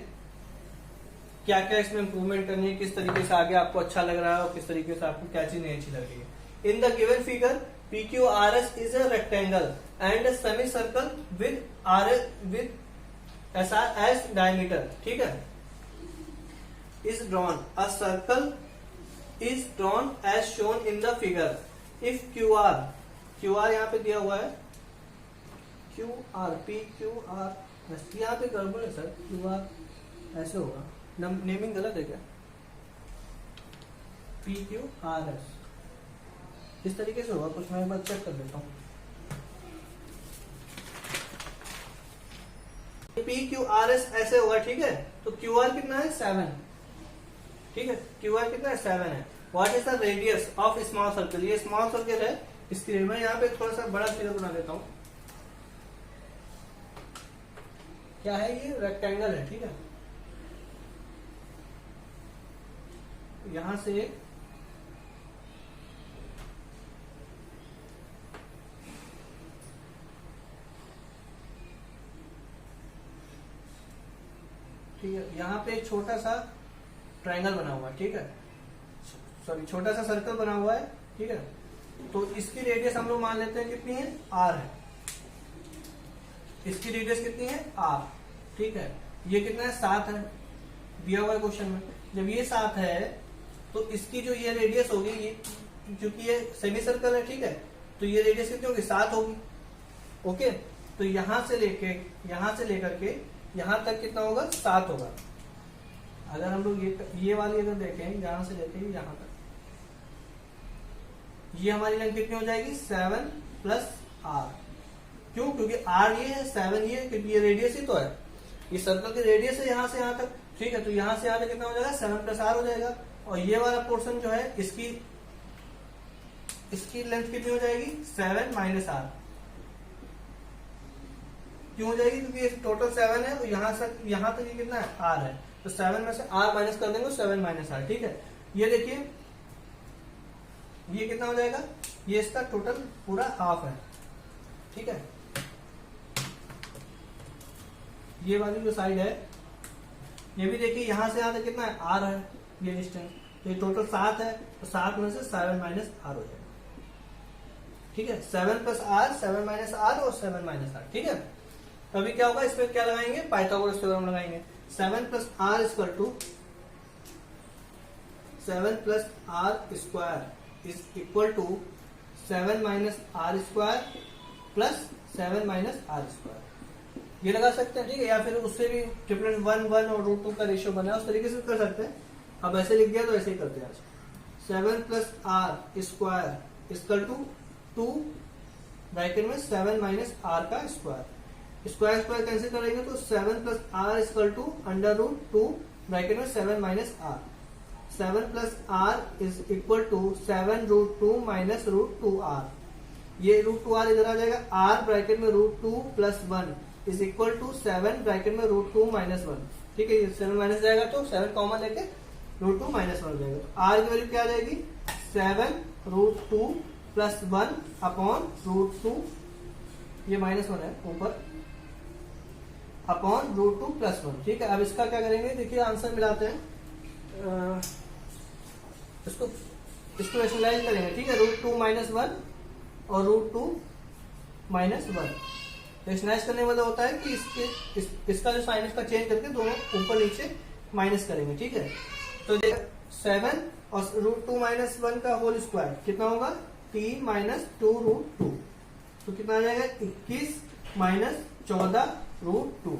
क्या क्या इसमें इंप्रूवमेंट करनी है, किस तरीके से आगे आपको अच्छा लग रहा है और किस तरीके से आपको क्या चीज नहीं अच्छी लग रही है। In the given figure PQRS is a rectangle and semicircle with SR as diameter. ठीक है, is drawn a circle is drawn as shown in the figure. If QR यहाँ पे दिया हुआ है, PQR, यहाँ पे गड़बड़ है सर, QR ऐसे होगा, नेमिंग गलत है क्या? PQRS इस तरीके से होगा कुछ, मैं एक बार चेक कर देता हूँ। PQRS ऐसे होगा। ठीक है, तो QR कितना है 7। ठीक है, QR कितना है 7 है। What is the radius of small circle, ये स्मॉल सर्कल है, इसके लिए मैं यहाँ पे थोड़ा सा बड़ा फिगर बना देता हूँ। क्या है ये? रेक्टेंगल है। ठीक है, यहां से ठीक है, यहाँ पे एक छोटा सा ट्रायंगल बना हुआ है। ठीक है, सॉरी, छोटा सा सर्कल बना हुआ है। ठीक है, तो इसकी रेडियस हम लोग मान लेते हैं कितनी है, R है। इसकी रेडियस कितनी है, R। ठीक है, ये कितना है, 7 है, दिया हुआ है क्वेश्चन में। जब ये 7 है तो इसकी जो ये रेडियस होगी, ये क्योंकि ये सेमी सर्कल है, ठीक है, तो ये रेडियस कितनी होगी, 7 होगी। ओके, तो यहां से लेकर के यहां तक कितना होगा, 7 होगा। अगर हम लोग ये वाली अगर देखें, यहां से लेके यहां तक, ये हमारी लेंथ कितनी हो जाएगी, 7 प्लस R। क्यों? क्योंकि R ये है, 7 ये, क्योंकि ये रेडियस ही तो है, ये सर्कल की रेडियस है यहां से यहां तक। ठीक है, तो यहां से यहां तक कितना हो जाएगा, 7 प्लस R हो जाएगा। और ये वाला पोर्शन जो है, इसकी लेंथ कितनी हो जाएगी, 7 माइनस R। क्यों हो जाएगी? क्योंकि ये टोटल 7 है, तो यहां तक ये कितना है, R है, तो 7 में से R माइनस कर देंगे, 7 माइनस R। ठीक है, ये देखिए ये कितना हो जाएगा, ये इसका टोटल पूरा हाफ है। ठीक है, ये वाली जो साइड है, ये भी देखिए यहां से यहां तक कितना है, R है, ये डिस्टेंस, ये टोटल 7 है, तो 7 में से 7 माइनस R हो जाएगा। ठीक है, 7 प्लस R, 7 माइनस R और 7 माइनस R। ठीक है, तो अभी क्या होगा, इसमें क्या लगाएंगे, पाइथागोरस थ्योरम लगाएंगे। 7 plus R equal to 7 plus R square is equal to 7 minus R square plus 7 minus R square, ये लगा सकते हैं। ठीक है, या फिर उससे भी डिफरेंस 1 1 और √2 का रेशियो बना है, उस तरीके से कर सकते हैं। अब ऐसे लिख दिया तो ऐसे ही करते हैं आज। 7 plus R square equal to 2 bracket में 7 माइनस R का स्क्वायर, स्क्वायर कैंसिल करेंगे तो 7 plus R equal to √2 bracket में 7 minus R। 7 plus R is equal to 7√2 minus √2R। ये √2R इधर आ जाएगा, R ब्रैकेट में √2 plus 1 is equal to 7 bracket में √2 माइनस 1। ठीक है, ये 7 माइनस जाएगा तो 7 कॉमन लेके √2 माइनस 1 हो जाएगा। R की वैल्यू क्या आ जाएगी, 7√2 प्लस 1 अपॉन √2, ये माइनस 1 है ऊपर, अपॉन √2 प्लस 1। ठीक है, अब इसका क्या करेंगे, देखिए आंसर मिलाते हैं, इसको रैशनलाइज करेंगे। ठीक है, √2 माइनस 1 और √2 माइनस 1 रैशनलाइज करने वाला होता है कि इसका जो साइन इसका चेंज करके दोनों ऊपर नीचे माइनस करेंगे। ठीक है, तो 7 और √2 माइनस 1 का होल स्क्वायर कितना होगा, 3 माइनस 2√2, तो कितना आ जाएगा, 21 माइनस 14√2।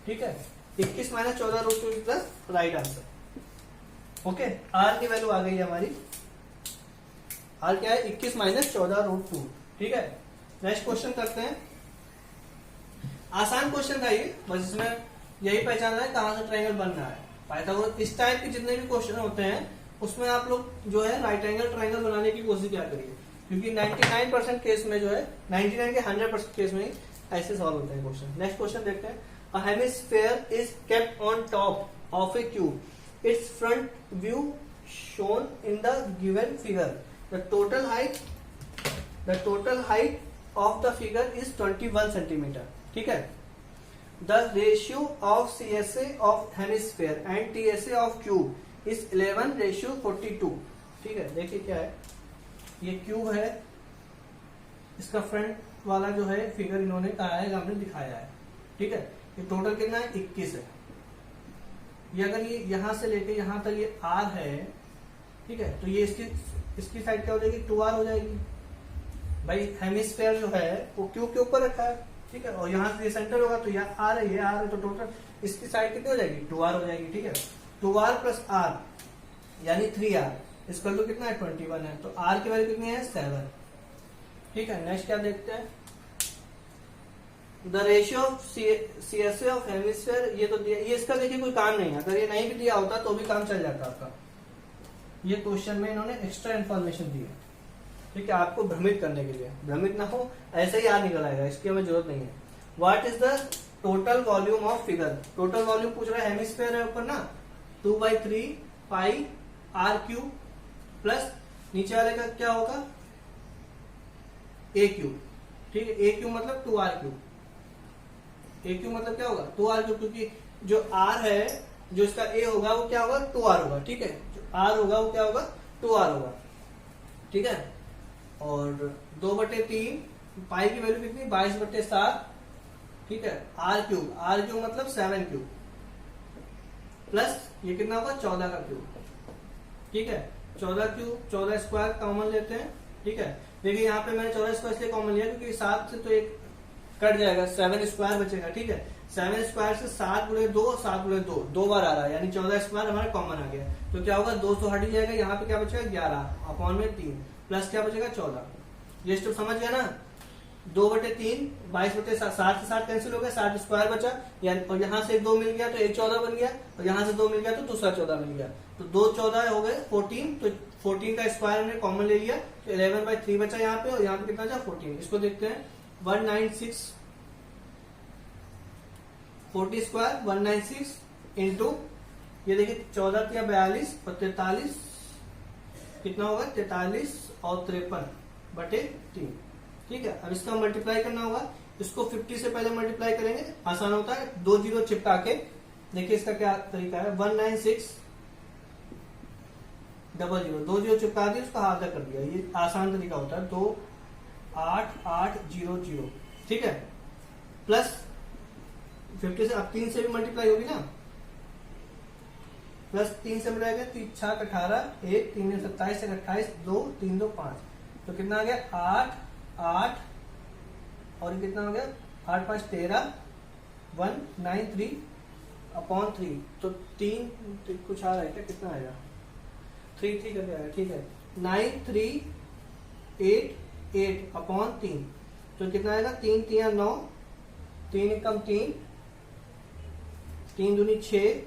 ठीक है, 21 minus 14√2 plus right answer. Okay, R की वैल्यू आ गई है हमारी, R क्या है, 21 माइनस 14√2। ठीक है, नेक्स्ट क्वेश्चन करते हैं। आसान क्वेश्चन था ये, बस इसमें यही पहचानना है कहां से ट्रायंगल बन रहा है। पाइथागोरस इस टाइप के जितने भी क्वेश्चन होते हैं उसमें आप लोग जो है राइट एंगल ट्राइंगल बनाने की कोशिश क्या करिए, क्योंकि 99% केस में जो है 99 के 100% केस में ही ऐसे सॉल्व होते हैं क्वेश्चन। नेक्स्ट क्वेश्चन देखते हैं। अ hemisphere is kept on top of A cube, it's front view shown in the given figure, the total height of the figure is 21 centimetre. ठीक है। The ratio of CSA of hemisphere and TSA of cube is 11:42। ठीक है। देखिए क्या है, ये cube है, इसका फ्रंट वाला जो है फिगर इन्होंने कहा है, हमने दिखाया है। ठीक है। ये टोटल कितना है, 21 है। ये अगर ये यहां से लेके यहां तक ये R है, ठीक है, तो ये इसकी साइड क्या हो जाएगी, 2R हो जाएगी। भाई हेमिस्फीयर जो है वो क्यूब के ऊपर रखा है, ठीक है, और यहाँ से ये सेंटर होगा तो यहाँ R है, ये R है, तो टोटल इसकी साइड कितनी हो जाएगी, 2R हो जाएगी। ठीक है। 2R प्लस R यानी 3R, इसका वैल्यू कितना है, 21 है, तो R की वैल्यू कितनी है, 7। ठीक है। नेक्स्ट क्या देखते हैं, the ratio of CSA of hemisphere, ये तो दिया, ये इसका देखिए कोई काम नहीं है, अगर ये नहीं भी दिया होता तो भी काम चल जाता आपका। ये क्वेश्चन में इन्होंने एक्स्ट्रा इन्फॉर्मेशन दी है, ठीक है, आपको भ्रमित करने के लिए, भ्रमित ना हो ऐसे ही याद निकल आएगा, इसकी हमें जरूरत नहीं है। What is the total volume of figure, total volume पूछ रहा है, हेमिस्फीयर है ऊपर ना, 2/3 पाई R क्यूब प्लस नीचे वाले का क्या होगा, A क्यूब। ठीक है। A क्यूब मतलब 2R क्यूब, A क्यूब मतलब क्या होगा, 2R क्यूब, क्योंकि जो R है, जो इसका A होगा वो क्या होगा, 2R होगा। ठीक है। जो R होगा वो क्या होगा, 2R होगा। ठीक है। और 2/3 पाई की वैल्यू कितनी, 22/7। ठीक है। R क्यूब मतलब 7 क्यूब प्लस ये कितना होगा, 14 का क्यूब। ठीक है। 14 क्यूब, 14 स्क्वायर कॉमन लेते हैं। ठीक है। देखिए यहाँ पे मैंने 14 स्क्वायर इसलिए कॉमन लिया क्योंकि 7 से तो एक कट जाएगा, 7 स्क्वायर बचेगा। ठीक है। 7 स्क्वायर से 7 गुणे 2, 7 गुणे 2, 2 बार आ रहा है, यानी 14 स्क्वायर हमारा कॉमन आ गया। तो क्या होगा, 200 हट जाएगा, यहाँ पे क्या बचेगा, 11 अपॉन में 3 प्लस क्या बचेगा, 14। ये स्टेप समझ गया ना, 2/3 22/7, 7 से 7 कैंसिल हो गया, 7 स्क्वायर बचा, और यहाँ से 2 मिल गया तो एक 14 बन गया, और यहाँ से 2 मिल गया तो दूसरा 14 मिल गया, तो 2 14 हो गए 14, तो 14 का स्क्वायर हमने कॉमन ले लिया, तो 11/3 बचा यहाँ पे, और यहाँ पे कितना बचा, 14। इसको देखते हैं, 196 40 स्क्वायर 196 इंटू, ये देखिए 14 या 42 और 43 कितना होगा, 43 और 53/3। ठीक है। अब इसका मल्टीप्लाई करना होगा, इसको 50 से पहले मल्टीप्लाई करेंगे, आसान होता है, 2 जीरो चिपका के। देखिए इसका क्या तरीका है, 196 00, 2 जीरो चिपका दिए, उसका आधा कर दिया, ये आसान तरीका होता है, 2 8 8 0 0। ठीक है। प्लस 50 से, अब 3 से भी मल्टीप्लाई होगी ना, प्लस 3 से मिलाएगा, 3 6 18, 1 3 27 28, 2 3 2 5, तो कितना आ गया, 8 8, और ये कितना हो गया, 8 5 13, 193 अपॉन 3, तो 3 कुछ आ रहा है क्या, कितना आएगा, 3 3 करके आएगा। ठीक है। 9388 अपॉन 3, तो कितना आएगा, 3 3 9, 3 एकम 3, 3 दूनी 6,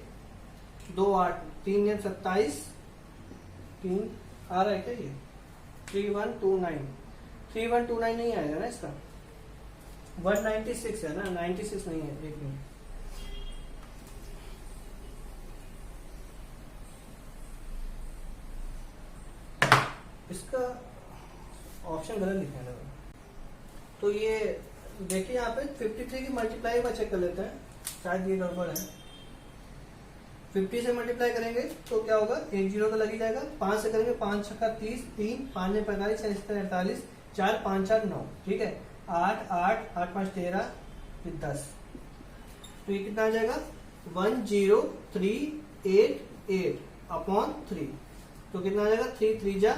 2 8, 3 9 27, 3 आ रहा है क्या, ये 3129, 3129 नहीं आएगा ना इसका, 196 है ना, 96 नहीं है, एक मिनट, इसका ऑप्शन गलत लिखा है। तो ये देखिए यहाँ पे 53 की मल्टीप्लाई एक बार चेक कर लेते हैं, शायद ये गड़बड़ है। 50 से मल्टीप्लाई करेंगे तो क्या होगा, 1 जीरो तो लग ही जाएगा, 5 से करेंगे 5 छक्का 30, 3 5 में 45, 48, 4 5 4 9। ठीक है। 8 8 8 5 13, 10, तो ये कितना आ जाएगा, 10388 अपॉन 3, तो कितना आ जाएगा, 3 3 जा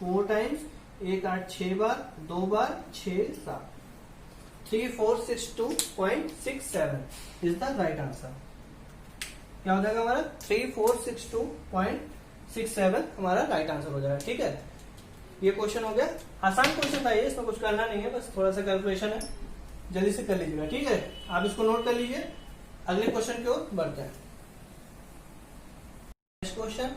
4 times, 1 8 6 bar, 2 bar 6 7, 3462.67 is the right answer. क्या हो जाएगा हमारा, 3462.67 हमारा राइट आंसर हो जाएगा। ठीक है। ये क्वेश्चन हो गया, आसान क्वेश्चन था ये, इसमें कुछ करना नहीं है, बस थोड़ा सा कैलकुलेशन है, जल्दी से कर लीजिएगा। ठीक है। आप इसको नोट कर लीजिए, अगले क्वेश्चन की ओर बढ़ते हैं। Next question,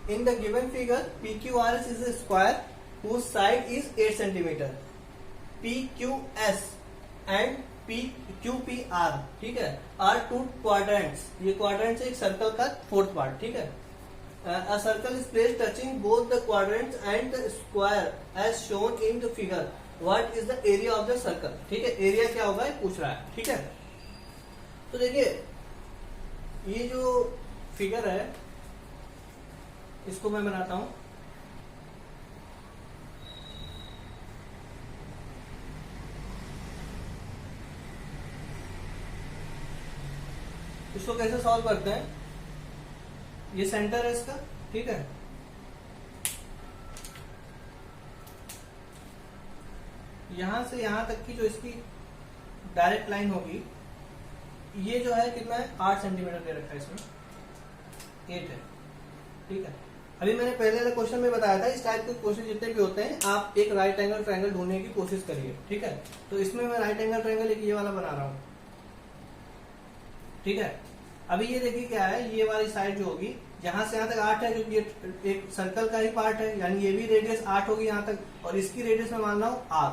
In the given figure, PQRS is a square whose side is 8 centimeter. PQS and PQPR, ठीक है, are two quadrants. ये quadrants है एक सर्कल का फोर्थ पार्ट, ठीक है. A circle is placed touching both the quadrants and the square as shown in the figure. What is the area of the circle? ठीक है, एरिया क्या होगा ये पूछ रहा है, ठीक है. तो देखिए ये जो फिगर है इसको मैं बनाता हूं. इसको कैसे सॉल्व करते हैं. ये सेंटर है इसका, ठीक है. यहां से यहां तक की जो इसकी डायरेक्ट लाइन होगी, ये जो है कितना है 8 सेंटीमीटर दे रखा है, इसमें 8 है, ठीक है. अभी मैंने पहले वाले क्वेश्चन में बताया था इस टाइप के क्वेश्चन जितने भी होते हैं आप एक राइट एंगल ट्रायंगल ढूंढने की कोशिश करिए, ठीक है. तो इसमें मैं राइट एंगल ट्रायंगल एक ये वाला बना रहा हूं, ठीक है. अभी ये देखिए क्या है, ये वाली साइड जो होगी जहां से यहां तक 8 है, क्योंकि ये एक सर्कल का ही पार्ट है, यानी ये भी रेडियस 8 होगी यहां तक, और इसकी रेडियस मैं मान रहा हूं r,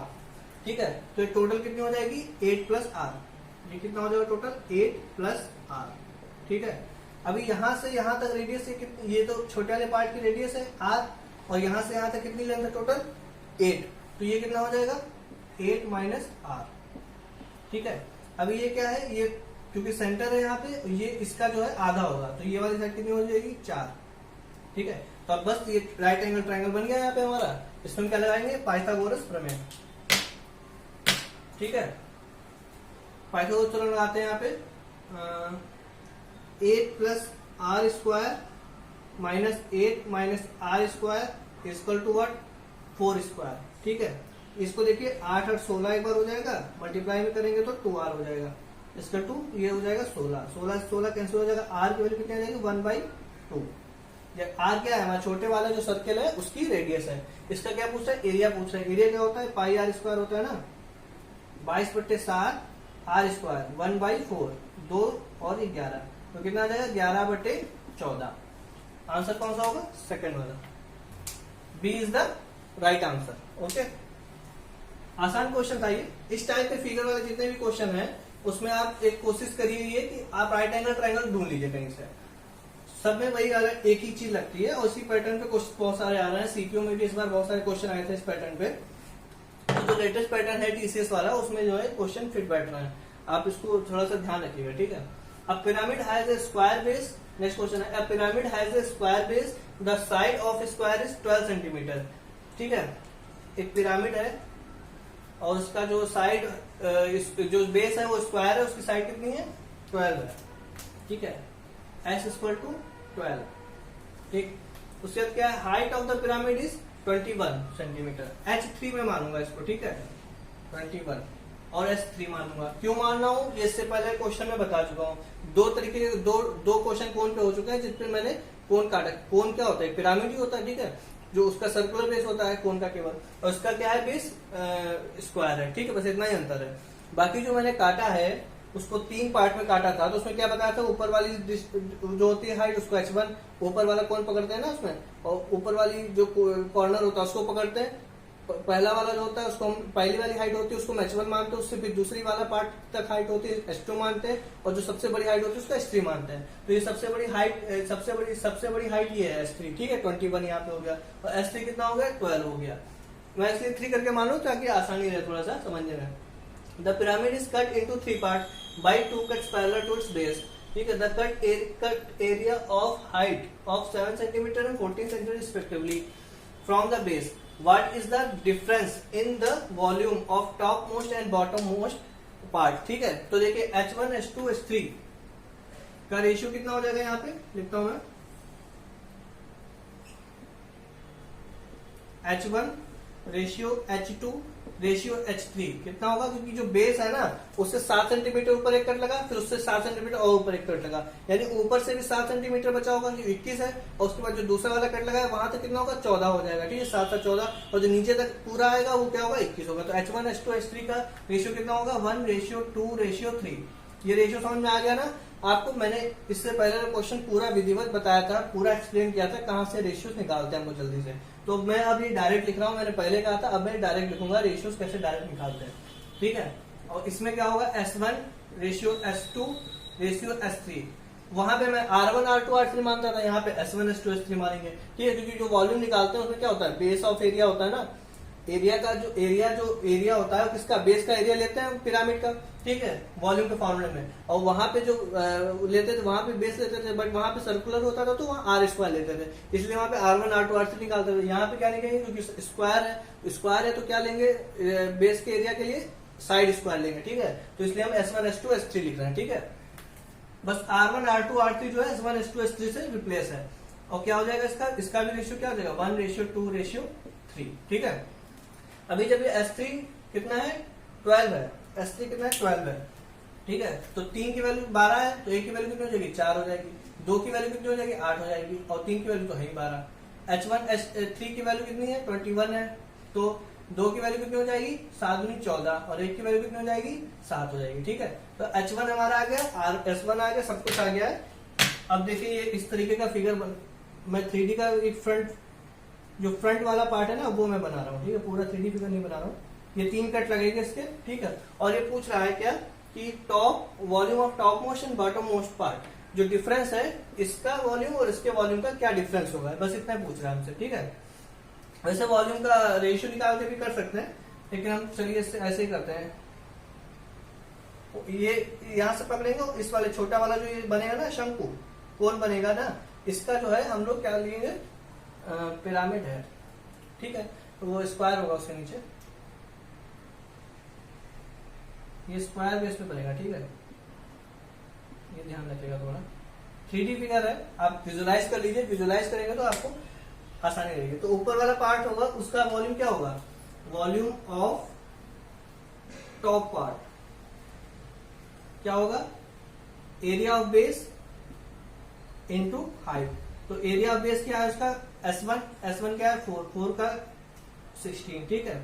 ठीक है. तो ये टोटल कितनी हो जाएगी 8 प्लस r. ये कितना हो जाएगा टोटल 8 प्लस r, ठीक है. अभी यहां से यहां तक रेडियस ये तो छोटे वाले पार्ट की रेडियस है r, और यहां से यहां तक कितनी लेंथ है टोटल 8. तो ये कितना हो जाएगा 8 माइनस r, ठीक है. अभी ये क्या है, ये क्योंकि सेंटर है यहाँ पे, ये इसका जो है आधा होगा, तो ये वाली साइड कितनी हो जाएगी 4, ठीक है. तो अब बस ये राइट एंगल ट्रायंगल बन गया यहाँ पे हमारा. इसमें क्या लगाएंगे पाइथागोरस प्रमेय, ठीक है. पाइथागोरस प्रमेय लगाते हैं यहाँ पे. 8 plus R square minus 8 minus R square equal to what 4 square, ठीक है. इसको देखिए 8 और 16 एक बार हो जाएगा, मल्टीप्लाई में करेंगे तो 2r हो जाएगा, इसका 2 ये हो जाएगा 16. 16 कैंसिल हो जाएगा, आर की वैल्यू कितनी आ जाएगी 1/2. आर क्या है हमारा छोटे वाला जो सर्कल है उसकी रेडियस है. इसका क्या पूछ रहा है एरिया पूछ रहा है. एरिया क्या होता है पाई आर स्क्वायर होता है ना, 22/7 आर स्क्वायर 1/4, 2 और 11, तो कितना आ जाएगा 11/14. आंसर कौन सा होगा सेकंड वाला, B is the right answer. Okay, आसान क्वेश्चन था ये. इस टाइप के फिगर वाले जितने भी क्वेश्चन है उसमें आप एक कोशिश करिए ये कि आप राइट एंगल ट्रायंगल ढूंढ लीजिए कहीं से. सब में वही एक ही चीज लगती है, और इसी पैटर्न पे क्वेश्चन बहुत सारे आ रहे हैं. सीक्यू में भी इस बार बहुत सारे क्वेश्चन आए थे इस पैटर्न पे. तो जो लेटेस्ट पैटर्न है टीसीएस वाला उसमें जो है क्वेश्चन फिट बैठ रहा है, आप इसको थोड़ा सा ध्यान रखिएगा, ठीक है. अब pyramid has a square base. Next question है, pyramid has a square base, the side of square is 12 centimetre. ठीक है, एक पिरामिड है और उसका जो साइड जो बेस है वो स्क्वायर है, उसकी साइड कितनी है 12 है. ठीक है, एस इक्वल टू 12. ठीक, उसके बाद क्या है, height of the pyramid is 21 centimetre. H3 में मानूंगा इसको, ठीक है 21, और S3 मानूंगा. क्यों मान रहा हूं, ये इससे पहले क्वेश्चन में बता चुका हूं. दो तरीके के दो क्वेश्चन कोन पे हो चुके हैं जिसपे मैंने कोन काटा. कोन क्या होता है, पिरामिड ही होता है, ठीक है, जो उसका सर्कुलर बेस होता है कोन का केवल, और उसका क्या है बेस स्क्वायर है. ठीक है, बस इतना ही अंतर है. बाकी जो मैंने काटा है उसको 3 पार्ट में काटा था, तो उसमें क्या बताया था, ऊपर वाली जो होती है हाइट उसको H1 ऊपर वाला कौन पकड़ते हैं ना उसमें, और ऊपर वाली जो कॉर्नर होता है उसको पकड़ते हैं. पहला वाला जो होता है उसको हम पहली वाली हाइट होती है उसको H1 मानते हैं, उससे फिर दूसरी वाला पार्ट तक हाइट होती है H2 मानते हैं, और जो सबसे बड़ी हाइट होती है उसको H3 मानते हैं. तो ये सबसे बड़ी हाइट ये है H3. ठीक है, 21 यहाँ पे हो गया, और S3 कितना हो गया 12 हो गया. मैं इसलिए 3 करके मान लू ताकि आसानी रहे थोड़ा सा समझने में. The pyramid is cut into 3 part by 2 cuts parallel to its base. ठीक है, the cut area of height of 7 cm and 14 cm respectively from the base. What is the difference in the volume of topmost and bottommost part? ठीक है, तो देखिए H1 H2 H3 का ratio कितना हो जाएगा, यहाँ पे लिखता हूं मैं H1 ratio H2 ratio H3 कितना होगा, क्योंकि जो बेस है ना उससे 7 सेंटीमीटर ऊपर एक कट लगा, फिर उससे 7 सेंटीमीटर और ऊपर एक कट लगा, यानी ऊपर से भी 7 सेंटीमीटर बचा होगा जो 21 है, और उसके बाद जो दूसरा वाला कट लगा है वहां तक कितना होगा 14 हो जाएगा. ठीक है, 7 से 14, और जो नीचे तक पूरा आएगा वो क्या होगा 21 होगा. तो H1 H2 H3 का रेशियो कितना होगा 1:2:3. ये रेशियो समझ में आ गया ना. आपको मैंने इससे पहले क्वेश्चन पूरा विधिवत बताया था, पूरा एक्सप्लेन किया था कहाँ से रेशियोज निकालते हैं हमको जल्दी से। तो मैं अब ये डायरेक्ट लिख रहा हूँ, मैंने पहले कहा था, अब मैं डायरेक्ट लिखूंगा रेशियोज कैसे डायरेक्ट निकालते हैं। ठीक है, और इसमें क्या होगा, S1 ratio S2 ratio S3। वहां पे मैं R1 R2 R3 मानता था, यहाँ पे S1 S2 S3 मानेंगे। ठीक है, क्योंकि जो वॉल्यूम निकालते हैं उसमें क्या होता है, बेस ऑफ एरिया होता है ना, एरिया का जो एरिया होता है किसका, बेस का एरिया लेते हैं पिरामिड का। ठीक है, वॉल्यूम के फॉर्मूले में, और वहां पे जो लेते थे वहां पे बेस लेते थे, बट वहां पे सर्कुलर होता था तो वहां R स्क्वायर लेते थे, इसलिए वहां पे R1 R2 R3 निकालते थे। यहाँ पे क्या लिखेंगे, क्योंकि स्क्वायर है तो क्या लेंगे, बेस के एरिया के लिए साइड स्क्वायर लेंगे। ठीक है, तो इसलिए हम S1 S2 S3 लिख रहे हैं। ठीक है, बस R1 R2 R3 जो है S1 S2 S3 से रिप्लेस है। और क्या हो जाएगा इसका भी रेशियो क्या हो जाएगा, 1:2:3। ठीक है, अभी जब ये S3 कितना है, 12 है, S3 कितना है, 12 है। ठीक है, तो 3 की वैल्यू 12 है, तो 1 की वैल्यू कितनी हो जाएगी, 4 हो जाएगी। 2 की वैल्यू कितनी हो जाएगी, 8 हो जाएगी, और 3 की वैल्यू तो है ही 12। H3 की वैल्यू कितनी है, 21 है, तो 2 की वैल्यू कितनी हो जाएगी, 7 × 14, और 1 की वैल्यू कितनी हो जाएगी, 7 हो जाएगी। ठीक है, तो H1 हमारा आ गया, S1 आ गया, सब कुछ आ गया है। अब देखिए ये इस तरीके का फिगर मैं 3D का एक जो फ्रंट वाला पार्ट है ना वो मैं बना रहा हूँ। ठीक है, पूरा 3D फिगर नहीं बना रहा हूँ, ये 3 कट लगेंगे इसके। ठीक है, और ये पूछ रहा है क्या कि top volume of top most and bottom most part, जो डिफरेंस है इसका वॉल्यूम और इसके वॉल्यूम का क्या डिफरेंस होगा, बस इतना पूछ रहा है हमसे। ठीक है, वैसे वॉल्यूम का रेशियो निकाल के भी कर सकते हैं, लेकिन हम चलिए ऐसे ही करते हैं। ये यहाँ से पकड़ेंगे, इस वाले छोटा वाला जो ये बनेगा ना शंकु, कोन बनेगा ना, इसका जो है हम लोग क्या लेंगे, पिरामिड है। ठीक है, तो वो स्क्वायर होगा उसके नीचे, ये स्क्वायर बेस पे बनेगा। ठीक है, ये ध्यान रखिएगा थोड़ा, 3D फिगर है, आप विजुलाइज कर लीजिए, विजुलाइज करेंगे तो आपको आसानी रहेगी। तो ऊपर वाला पार्ट होगा उसका वॉल्यूम क्या होगा, वॉल्यूम ऑफ टॉप पार्ट क्या होगा, area of base into height. तो एरिया ऑफ बेस क्या है उसका, S1 क्या है, 4 का 16। ठीक है,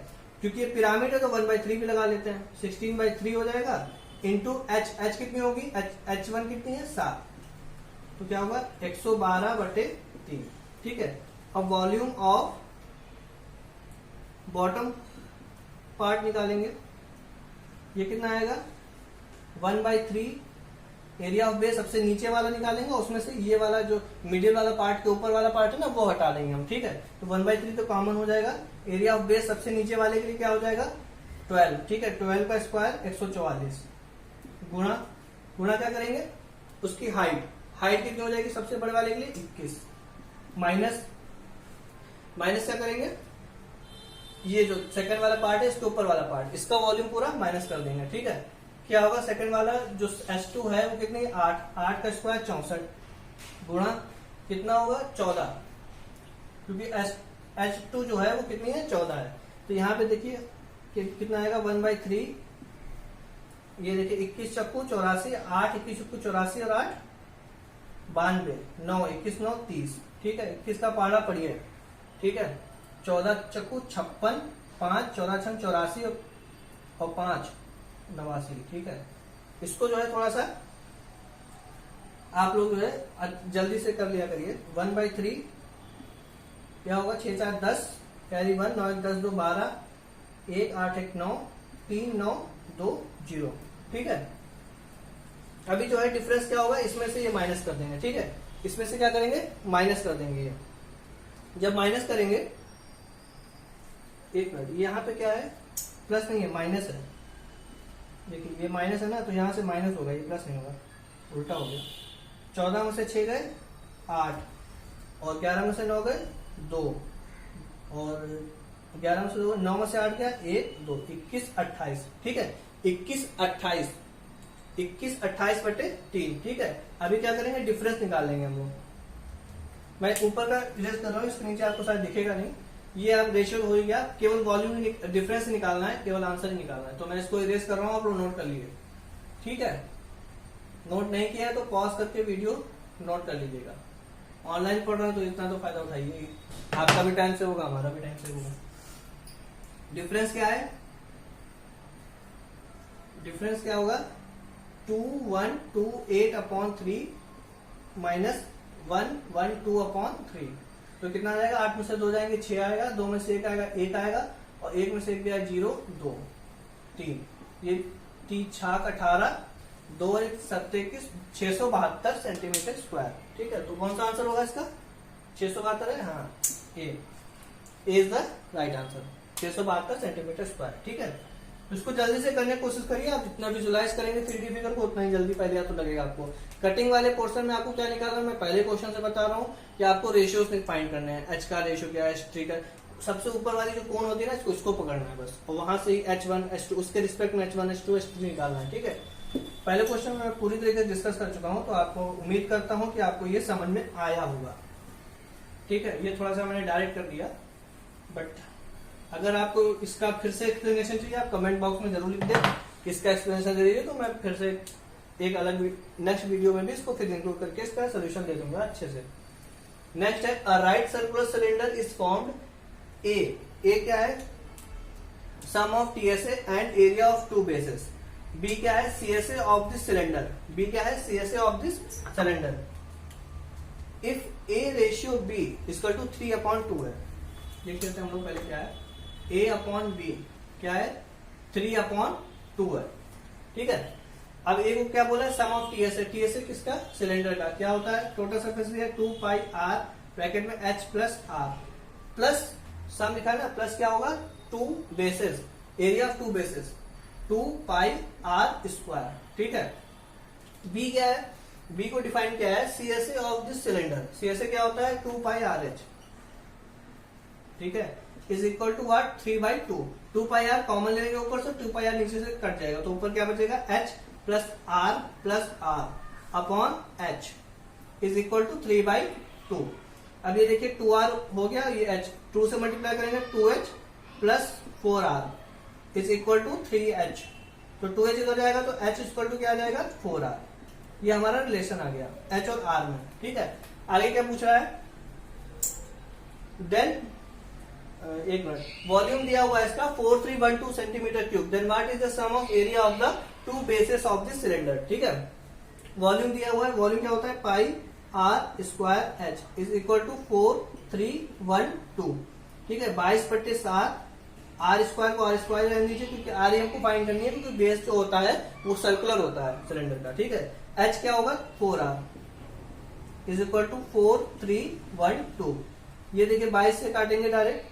क्योंकि ये पिरामिड है तो 1/3 भी लगा लेते हैं, 16/3 हो जाएगा, इंटू H कितनी होगी, H1 कितनी है, 7, तो क्या होगा 112/3। ठीक है, अब वॉल्यूम ऑफ बॉटम पार्ट निकालेंगे, ये कितना आएगा, 1/3 एरिया ऑफ बेस सबसे नीचे वाला निकालेंगे, उसमें से ये वाला जो मिडिल वाला पार्ट के ऊपर वाला पार्ट है ना वो हटा लेंगे हम। ठीक है, तो 1/3 तो कॉमन हो जाएगा, एरिया ऑफ बेस सबसे नीचे वाले के लिए क्या हो जाएगा, 12। ठीक है, 12 का स्क्वायर 144, गुणा क्या करेंगे, उसकी हाइट कितनी हो जाएगी सबसे बड़े वाले के लिए, 21, माइनस क्या करेंगे, ये जो सेकंड वाला पार्ट है इसके ऊपर वाला पार्ट, इसका वॉल्यूम पूरा माइनस कर देंगे। ठीक है, क्या होगा, सेकंड वाला जो S2 है वो कितनी, 8 का स्क्वायर 64, गुणा कितना होगा, 14, क्योंकि H2 जो है वो कितनी है, 14 है। तो यहाँ पे देखिए कितना आएगा, 1/3, ये देखिए 21 चक्कू 84, 8 21 चक्कू 84 और 8 92, 9 21 9 30। ठीक है, 21 का पारा पढ़िए। ठीक है, 14 चक्कू 56, 5 14 छंग 84 और 5 89। ठीक है, इसको जो है थोड़ा सा आप लोग जो है जल्दी से कर लिया करिए। 1/3 क्या होगा, 6 4 10, कैरी 1, 9 1 10 2 12, 1 8 1 9, 3 9 2 0। ठीक है, अभी जो है डिफरेंस क्या होगा, इसमें से ये माइनस कर देंगे। ठीक है, इसमें से क्या करेंगे, माइनस कर देंगे। ये जब माइनस करेंगे, एक मिनट, यहाँ पे क्या है, प्लस नहीं है, माइनस है। देखिए ये माइनस है ना, तो यहाँ से माइनस होगा, ये प्लस नहीं होगा, उल्टा हो गया। 14 में से 6 गए 8, और 11 में से 9 गए 2, और 11 में से 2 9 में से 8 गया 1 2, 21 28। ठीक है, 21 28/3। ठीक है, अभी क्या करेंगे, डिफरेंस निकाल लेंगे हम लोग। मैं ऊपर का इरेज कर रहा हूँ, इसके नीचे आपको शायद दिखेगा नहीं, ये आप रेशियो हो गया, केवल वॉल्यूम डिफरेंस निकालना है, केवल आंसर ही निकालना है। तो मैं इसको इरेज कर रहा हूँ, आप लोग नोट कर लीजिए। ठीक है, नोट नहीं किया है तो पॉज करके वीडियो नोट कर लीजिएगा। ऑनलाइन पढ़ रहे हो तो इतना तो फायदा उठाइए, आपका भी टाइम से होगा, हमारा भी टाइम से होगा। डिफरेंस क्या है, डिफरेंस क्या होगा, 2128/3 माइनस 112/3। तो कितना आ जाएगा, 8 में से 2 जाएंगे 6 आएगा, 2 में से 1 आएगा 1 आएगा, और 1 में से 1 गया 0 2 3, ये 3 छाक 18, 2 7 21 672 सेंटीमीटर स्क्वायर। ठीक है, तो कौन सा आंसर होगा इसका, 672 है, हाँ a is the right answer, 672 centimetre square. ठीक है, इसको जल्दी से करने की कोशिश करिए, आप जितना विजुलाइज करेंगे 3D फिगर को उतना ही जल्दी पहले तो लगेगा आपको। कटिंग वाले पोर्शन में आपको क्या निकालना है, मैं पहले क्वेश्चन से बता रहा हूँ कि आपको रेशियोज फाइंड करने हैं। एच का रेशियो क्या है, H3 का, सबसे ऊपर वाली जो कोण होती है ना उसको पकड़ना है बस, और वहां से H1 H2 उसके रिस्पेक्ट में H1 H2 H3 निकालना है। ठीक है, पहले क्वेश्चन में मैं पूरी तरीके से डिस्कस कर चुका हूँ, तो आपको उम्मीद करता हूँ कि आपको ये समझ में आया होगा। ठीक है, ये थोड़ा सा मैंने डायरेक्ट कर दिया, बट अगर आपको इसका फिर से एक्सप्लेनेशन चाहिए आप कमेंट बॉक्स में जरूर लिख दें, इसका एक्सप्लेनेशन दे दीजिए, तो मैं फिर से एक अलग नेक्स्ट वीडियो में भी इसको फिर इंक्लूड करके इसका सोल्यूशन दे दूंगा अच्छे से। नेक्स्ट है, a right circular cylinder is formed, a क्या है, sum of TSA and area of 2 bases, b क्या है, CSA of this cylinder, b क्या है, CSA of this cylinder. If a ratio b equal to 3/2 है, देख लेते हैं हम लोग पहले क्या है, A/B क्या है, 3/2 है। ठीक है, अब ए को क्या बोला है, सम ऑफ टीएसए, टीएसए किसका, सिलेंडर का, क्या होता है, total surface area 2πr bracket में h प्लस r प्लस सम लिखा है ना, प्लस क्या होगा 2 bases, area of 2 bases 2πr²। ठीक है, बी क्या है, बी को डिफाइन किया है, CSA of this cylinder, CSA क्या होता है 2πrh। ठीक है, is equal to what, 3/2, 2πr common लेंगे ऊपर से, 2πr नीचे से कट जाएगा, तो ऊपर क्या बचेगा, h plus r upon h is equal to 3/2। अब ये देखिए 2r हो गया, ये h 2 से मल्टीप्लाई करेंगे 2h plus 4r is equal to 3h, तो 2h इधर जाएगा तो h इक्वल टू क्या आ जाएगा 4r। ये हमारा रिलेशन आ गया h और r में। ठीक है, आगे क्या पूछ रहा है, देन एक मिनट, वॉल्यूम दिया हुआ है इसका 4312 centimetre cube, then what is the sum of area of the 2 bases of this cylinder. ठीक है, वॉल्यूम दिया हुआ है, वॉल्यूम क्या होता है πr² इज इक्वल टू 4312। ठीक है, 22/7, r² को r² रहने दीजिए क्योंकि r हमको फाइंड करनी है, क्योंकि बेस जो होता है वो सर्कुलर होता है सिलेंडर का। ठीक है, h क्या होगा 4r इज इक्वल टू 4312। ये देखिए 22 से काटेंगे डायरेक्ट,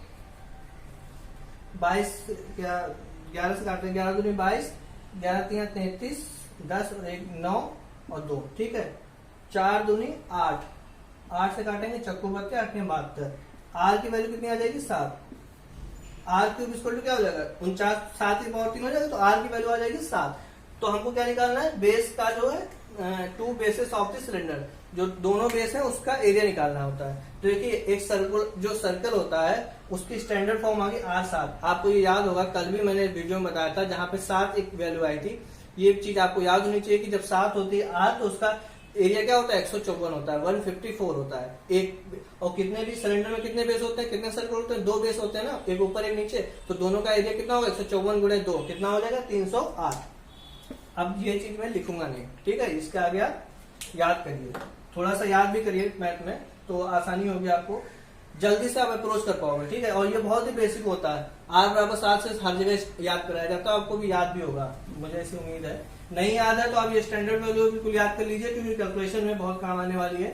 22 क्या 11 से काटेंगे, 11 दूनी 22, 11 3 33, 10 और 1 9 और 2। ठीक है, 4 दूनी 8, 8 से काटेंगे चक्कू बत्ते, 8 में 72, आर की वैल्यू कितनी आ जाएगी 7, आर क्यूब इक्वल टू क्या हो जाएगा 49, 7 की पावर 3 हो जाएगा, तो आर की वैल्यू आ जाएगी 7। तो हमको क्या निकालना है, बेस का जो है 2 बेसेस ऑफ द सिलेंडर, जो दोनों बेस है उसका एरिया निकालना होता है। तो देखिए एक सर्कल, जो सर्कल होता है उसकी स्टैंडर्ड फॉर्म आ गई R7। आपको ये याद होगा, कल भी मैंने वीडियो में बताया था जहां पे 7 एक वैल्यू आई थी। ये चीज आपको याद होनी चाहिए कि जब 7 होती है R तो उसका एरिया क्या होता है 154 होता है, 154 होता है एक। और कितने भी सिलेंडर में कितने बेस होते हैं, कितने सर्कल होते हैं, 2 बेस होते हैं ना, एक ऊपर एक नीचे, तो दोनों का एरिया कितना होगा 154 गुणे 2 कितना हो जाएगा 308। अब ये चीज मैं लिखूंगा नहीं, ठीक है, इसके आगे आप याद करिए, थोड़ा सा याद भी करिए मैथ में, तो आसानी होगी आपको, जल्दी से आप अप्रोच कर पाओगे। ठीक है, और ये बहुत ही बेसिक होता है, R=7 से हर जगह याद कराया जाता है, आपको भी याद भी होगा, मुझे ऐसी उम्मीद है। नहीं याद है तो आप ये स्टैंडर्ड वैल्यू बिल्कुल याद कर लीजिए, क्योंकि कैलकुलेशन में बहुत काम आने वाली है,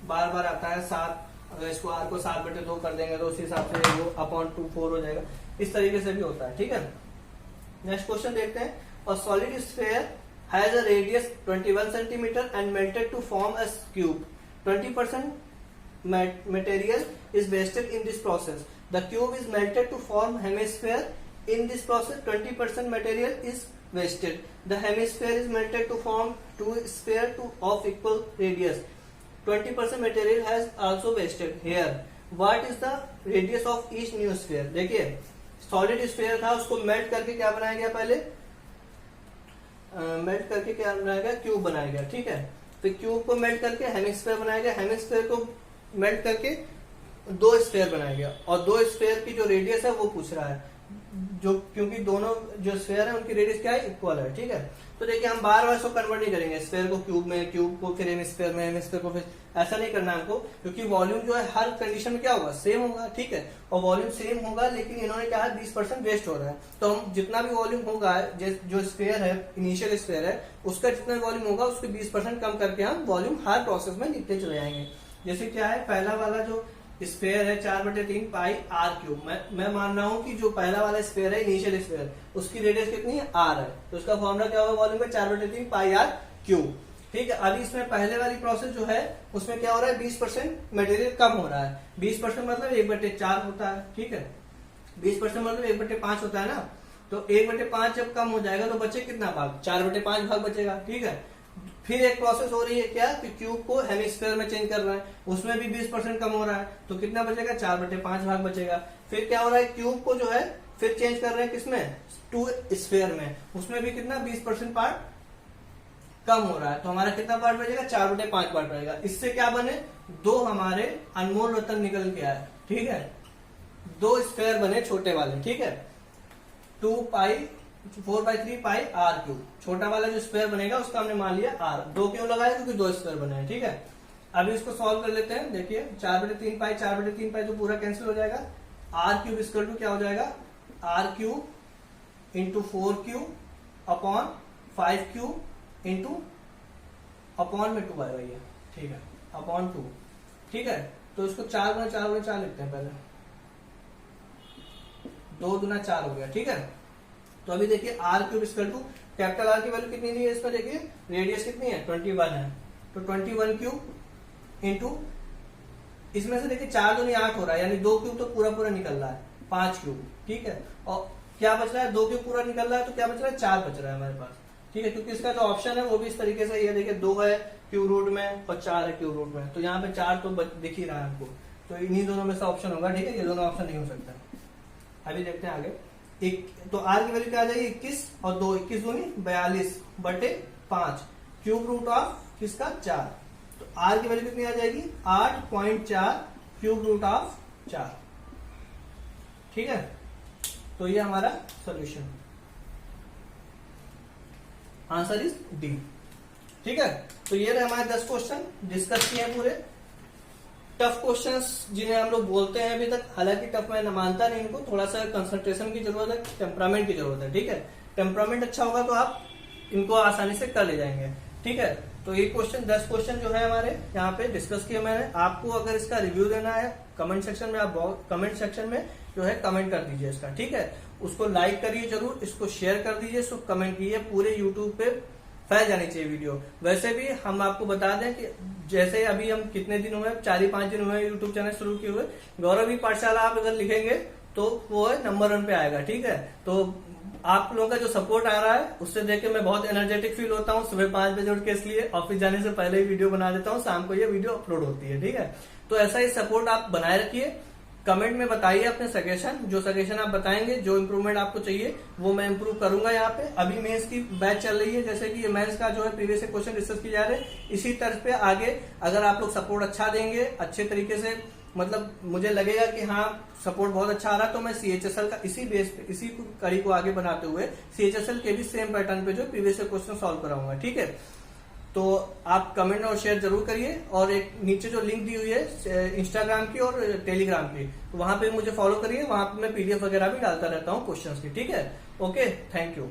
बार बार आता है 7, अगर इसको R को 7/2 कर देंगे तो उसी हिसाब से वो अपॉन 4 हो जाएगा, इस तरीके से भी होता है। ठीक है, नेक्स्ट क्वेश्चन देखते हैं। A solid sphere has a radius 21 centimeter and melted to form a cube. 20% material is wasted in this process. The cube is melted to form hemisphere. In this process, 20% material is wasted. The hemisphere is melted to form 2 spheres of equal radius. 20% material has also wasted. Here, what is the radius of each new sphere? देखिए, solid sphere था, उसको melt करके क्या बनाया गया, पहले melt करके क्या बनाया गया, क्यूब बनाया गया। ठीक है, तो क्यूब को मेल्ट करके हेमिस्फीयर बनाया गया, हेमिस्फीयर को मेल्ट करके 2 स्फीयर बनाया गया, और 2 स्फीयर की जो रेडियस है वो पूछ रहा है। जो क्योंकि दोनों जो स्फीयर है उनकी रेडियस क्या है, इक्वल है, ठीक है। तो देखिए हम बार बार इसको कन्वर्ट नहीं करेंगे, स्फीयर को क्यूब में, क्यूब को फिर हेमिस्फीयर में, हेमिस्फीयर को फिर, ऐसा नहीं करना हमको, क्योंकि वॉल्यूम जो है हर कंडीशन में क्या होगा, सेम होगा, ठीक है। और वॉल्यूम सेम होगा, लेकिन इन्होंने कहा 20% वेस्ट हो रहा है, तो हम जितना भी वॉल्यूम होगा, जो स्फीयर है, इनिशियल स्फीयर है, उसका जितना वॉल्यूम होगा उसके 20% कम करके हम वॉल्यूम हर प्रोसेस में लिखते चले जाएंगे। जैसे क्या है, पहला वाला जो स्फीयर है 4/3 पाई आर क्यूब, मैं मान रहा हूं कि जो पहला वाला स्फीयर है, इनिशियल स्फीयर, उसकी रेडियस कितनी है, आर है, तो उसका फॉर्मूला क्या होगा वॉल्यूम का, 4/3 पाई आर क्यूब, ठीक है। अभी इसमें पहले वाली प्रोसेस जो है उसमें क्या हो रहा है, 20% मटेरियल कम हो रहा है। 20% मतलब 1/4 होता है, ठीक है। 20% मतलब 1/5 होता है ना, तो 1/5 जब कम हो जाएगा तो बचे कितना भाग, 4/5 भाग बचेगा, ठीक है। फिर एक प्रोसेस हो रही है क्या, कि क्यूब को हेमिस्फीयर में चेंज कर रहा है, उसमें भी 20% कम हो रहा है, तो कितना बचेगा, 4/5 भाग बचेगा। फिर क्या हो रहा है, क्यूब को जो है फिर चेंज कर रहे हैं किसमें, 2 स्फीयर में, उसमें भी कितना 20% पार्ट कम हो रहा है, तो हमारा कितना पार्ट बचेगा, 4/5 पार्ट बचेगा। इससे क्या बने, 2 हमारे अनमोल रत्न निकल के आए, ठीक है, 2 स्फीयर बने छोटे वाले, ठीक है। 4/3 पाई आर क्यूब, छोटा वाला जो स्क्वायर बनेगा उसका हमने मान लिया आर, 2 क्यों लगाया, क्योंकि 2 स्क्वायर बने हैं, ठीक है। अभी इसको सॉल्व कर लेते हैं, देखिए 4/3 पाई, 4/3 पाई तो पूरा कैंसिल हो जाएगा, आर क्यूब इक्वल टू क्या हो जाएगा, R cube into 4 cube upon 5 cube into upon में 2 आएगा ये, ठीक है, अपॉन 2, ठीक है। तो इसको 4×4 लिखते हैं, पहले 2 दूना 4 हो गया, ठीक है। तो अभी देखिए R cube equal to, capital R की वैल्यू कितनी दी है इसमें, देखिए रेडियस कितनी है, 21 है, तो 21 क्यूब इंटू, इसमें से देखिए 4 दूनी 8 हो रहा है, यानी 2 क्यूब तो पूरा पूरा निकल रहा है, 5 क्यूब, ठीक है। और क्या बच रहा है, 2 क्यूब पूरा निकल रहा है, तो क्या बच रहा है, 4 बच रहा है हमारे पास, ठीक है। क्योंकि इसका जो ऑप्शन है वो भी इस तरीके से, ये देखिए 2 है क्यूब रूट में और 4 है क्यूब रूट में, तो यहाँ पे 4 तो दिख ही रहा है हमको, तो इन्हीं दोनों में से ऑप्शन होगा, ठीक है, ये दोनों ऑप्शन नहीं हो सकता। अभी देखते हैं आगे, तो आर की वैल्यू क्या आ जाएगी, 21 और 2, 21 दूनी 42/5 क्यूब रूट ऑफ किसका, 4, तो आर की वैल्यू कितनी आ जाएगी, 8.4 क्यूब रूट ऑफ 4, ठीक है। तो ये हमारा सोल्यूशन, आंसर इज डी, ठीक है। तो ये रहे हमारे 10 क्वेश्चन डिस्कस किए हैं पूरे, टफ क्वेश्चंस जिन्हें हम लोग बोलते हैं अभी तक, हालांकि टफ मैं मानता नहीं, इनको थोड़ा सा कंसंट्रेशन की जरूरत है, टेम्परामेंट की जरूरत है, ठीक है। टेम्परामेंट अच्छा होगा तो आप इनको आसानी से कर ले जाएंगे, ठीक है। तो ये 10 क्वेश्चन जो है हमारे यहाँ पे डिस्कस किए मैंने। आपको अगर इसका रिव्यू देना है कमेंट सेक्शन में, आप कमेंट सेक्शन में जो है कमेंट कर दीजिए इसका, ठीक है। उसको लाइक करिए जरूर, इसको शेयर कर दीजिए, इसको कमेंट कीजिए, पूरे यूट्यूब पे फैल जानी चाहिए वीडियो। वैसे भी हम आपको बता दें कि जैसे अभी हम कितने दिन हुए, 4-5 दिन हुए यूट्यूब चैनल शुरू किए हुए, गौरवी पाठशाला आप अगर लिखेंगे तो वो नंबर 1 पे आएगा, ठीक है। तो आप लोगों का जो सपोर्ट आ रहा है उससे देख के मैं बहुत एनर्जेटिक फील होता हूँ। सुबह 5 बजे उठ के इसलिए ऑफिस जाने से पहले ही वीडियो बना देता हूँ, शाम को ये वीडियो अपलोड होती है, ठीक है। तो ऐसा ही सपोर्ट आप बनाए रखिए, कमेंट में बताइए अपने सजेशन, जो सजेशन आप बताएंगे, जो इम्प्रूवमेंट आपको चाहिए वो मैं इम्प्रूव करूंगा यहाँ पे। अभी मेंस की बैच चल रही है, जैसे कि मेंस का जो है प्रीवियस क्वेश्चन डिस्कस किए जा रहे हैं, इसी तर्ज पे आगे अगर आप लोग सपोर्ट अच्छा देंगे, अच्छे तरीके से, मतलब मुझे लगेगा कि हाँ सपोर्ट बहुत अच्छा आ रहा है, तो मैं CHSL का इसी बेस पे, इसी कड़ी को आगे बनाते हुए CHSL के भी सेम पैटर्न पे जो प्रीवियस क्वेश्चन सॉल्व कराऊंगा, ठीक है। तो आप कमेंट और शेयर जरूर करिए, और एक नीचे जो लिंक दी हुई है इंस्टाग्राम की और टेलीग्राम की, तो वहां पे मुझे फॉलो करिए, वहां पे मैं PDF वगैरह भी डालता रहता हूँ क्वेश्चंस की, ठीक है। Okay, thank you.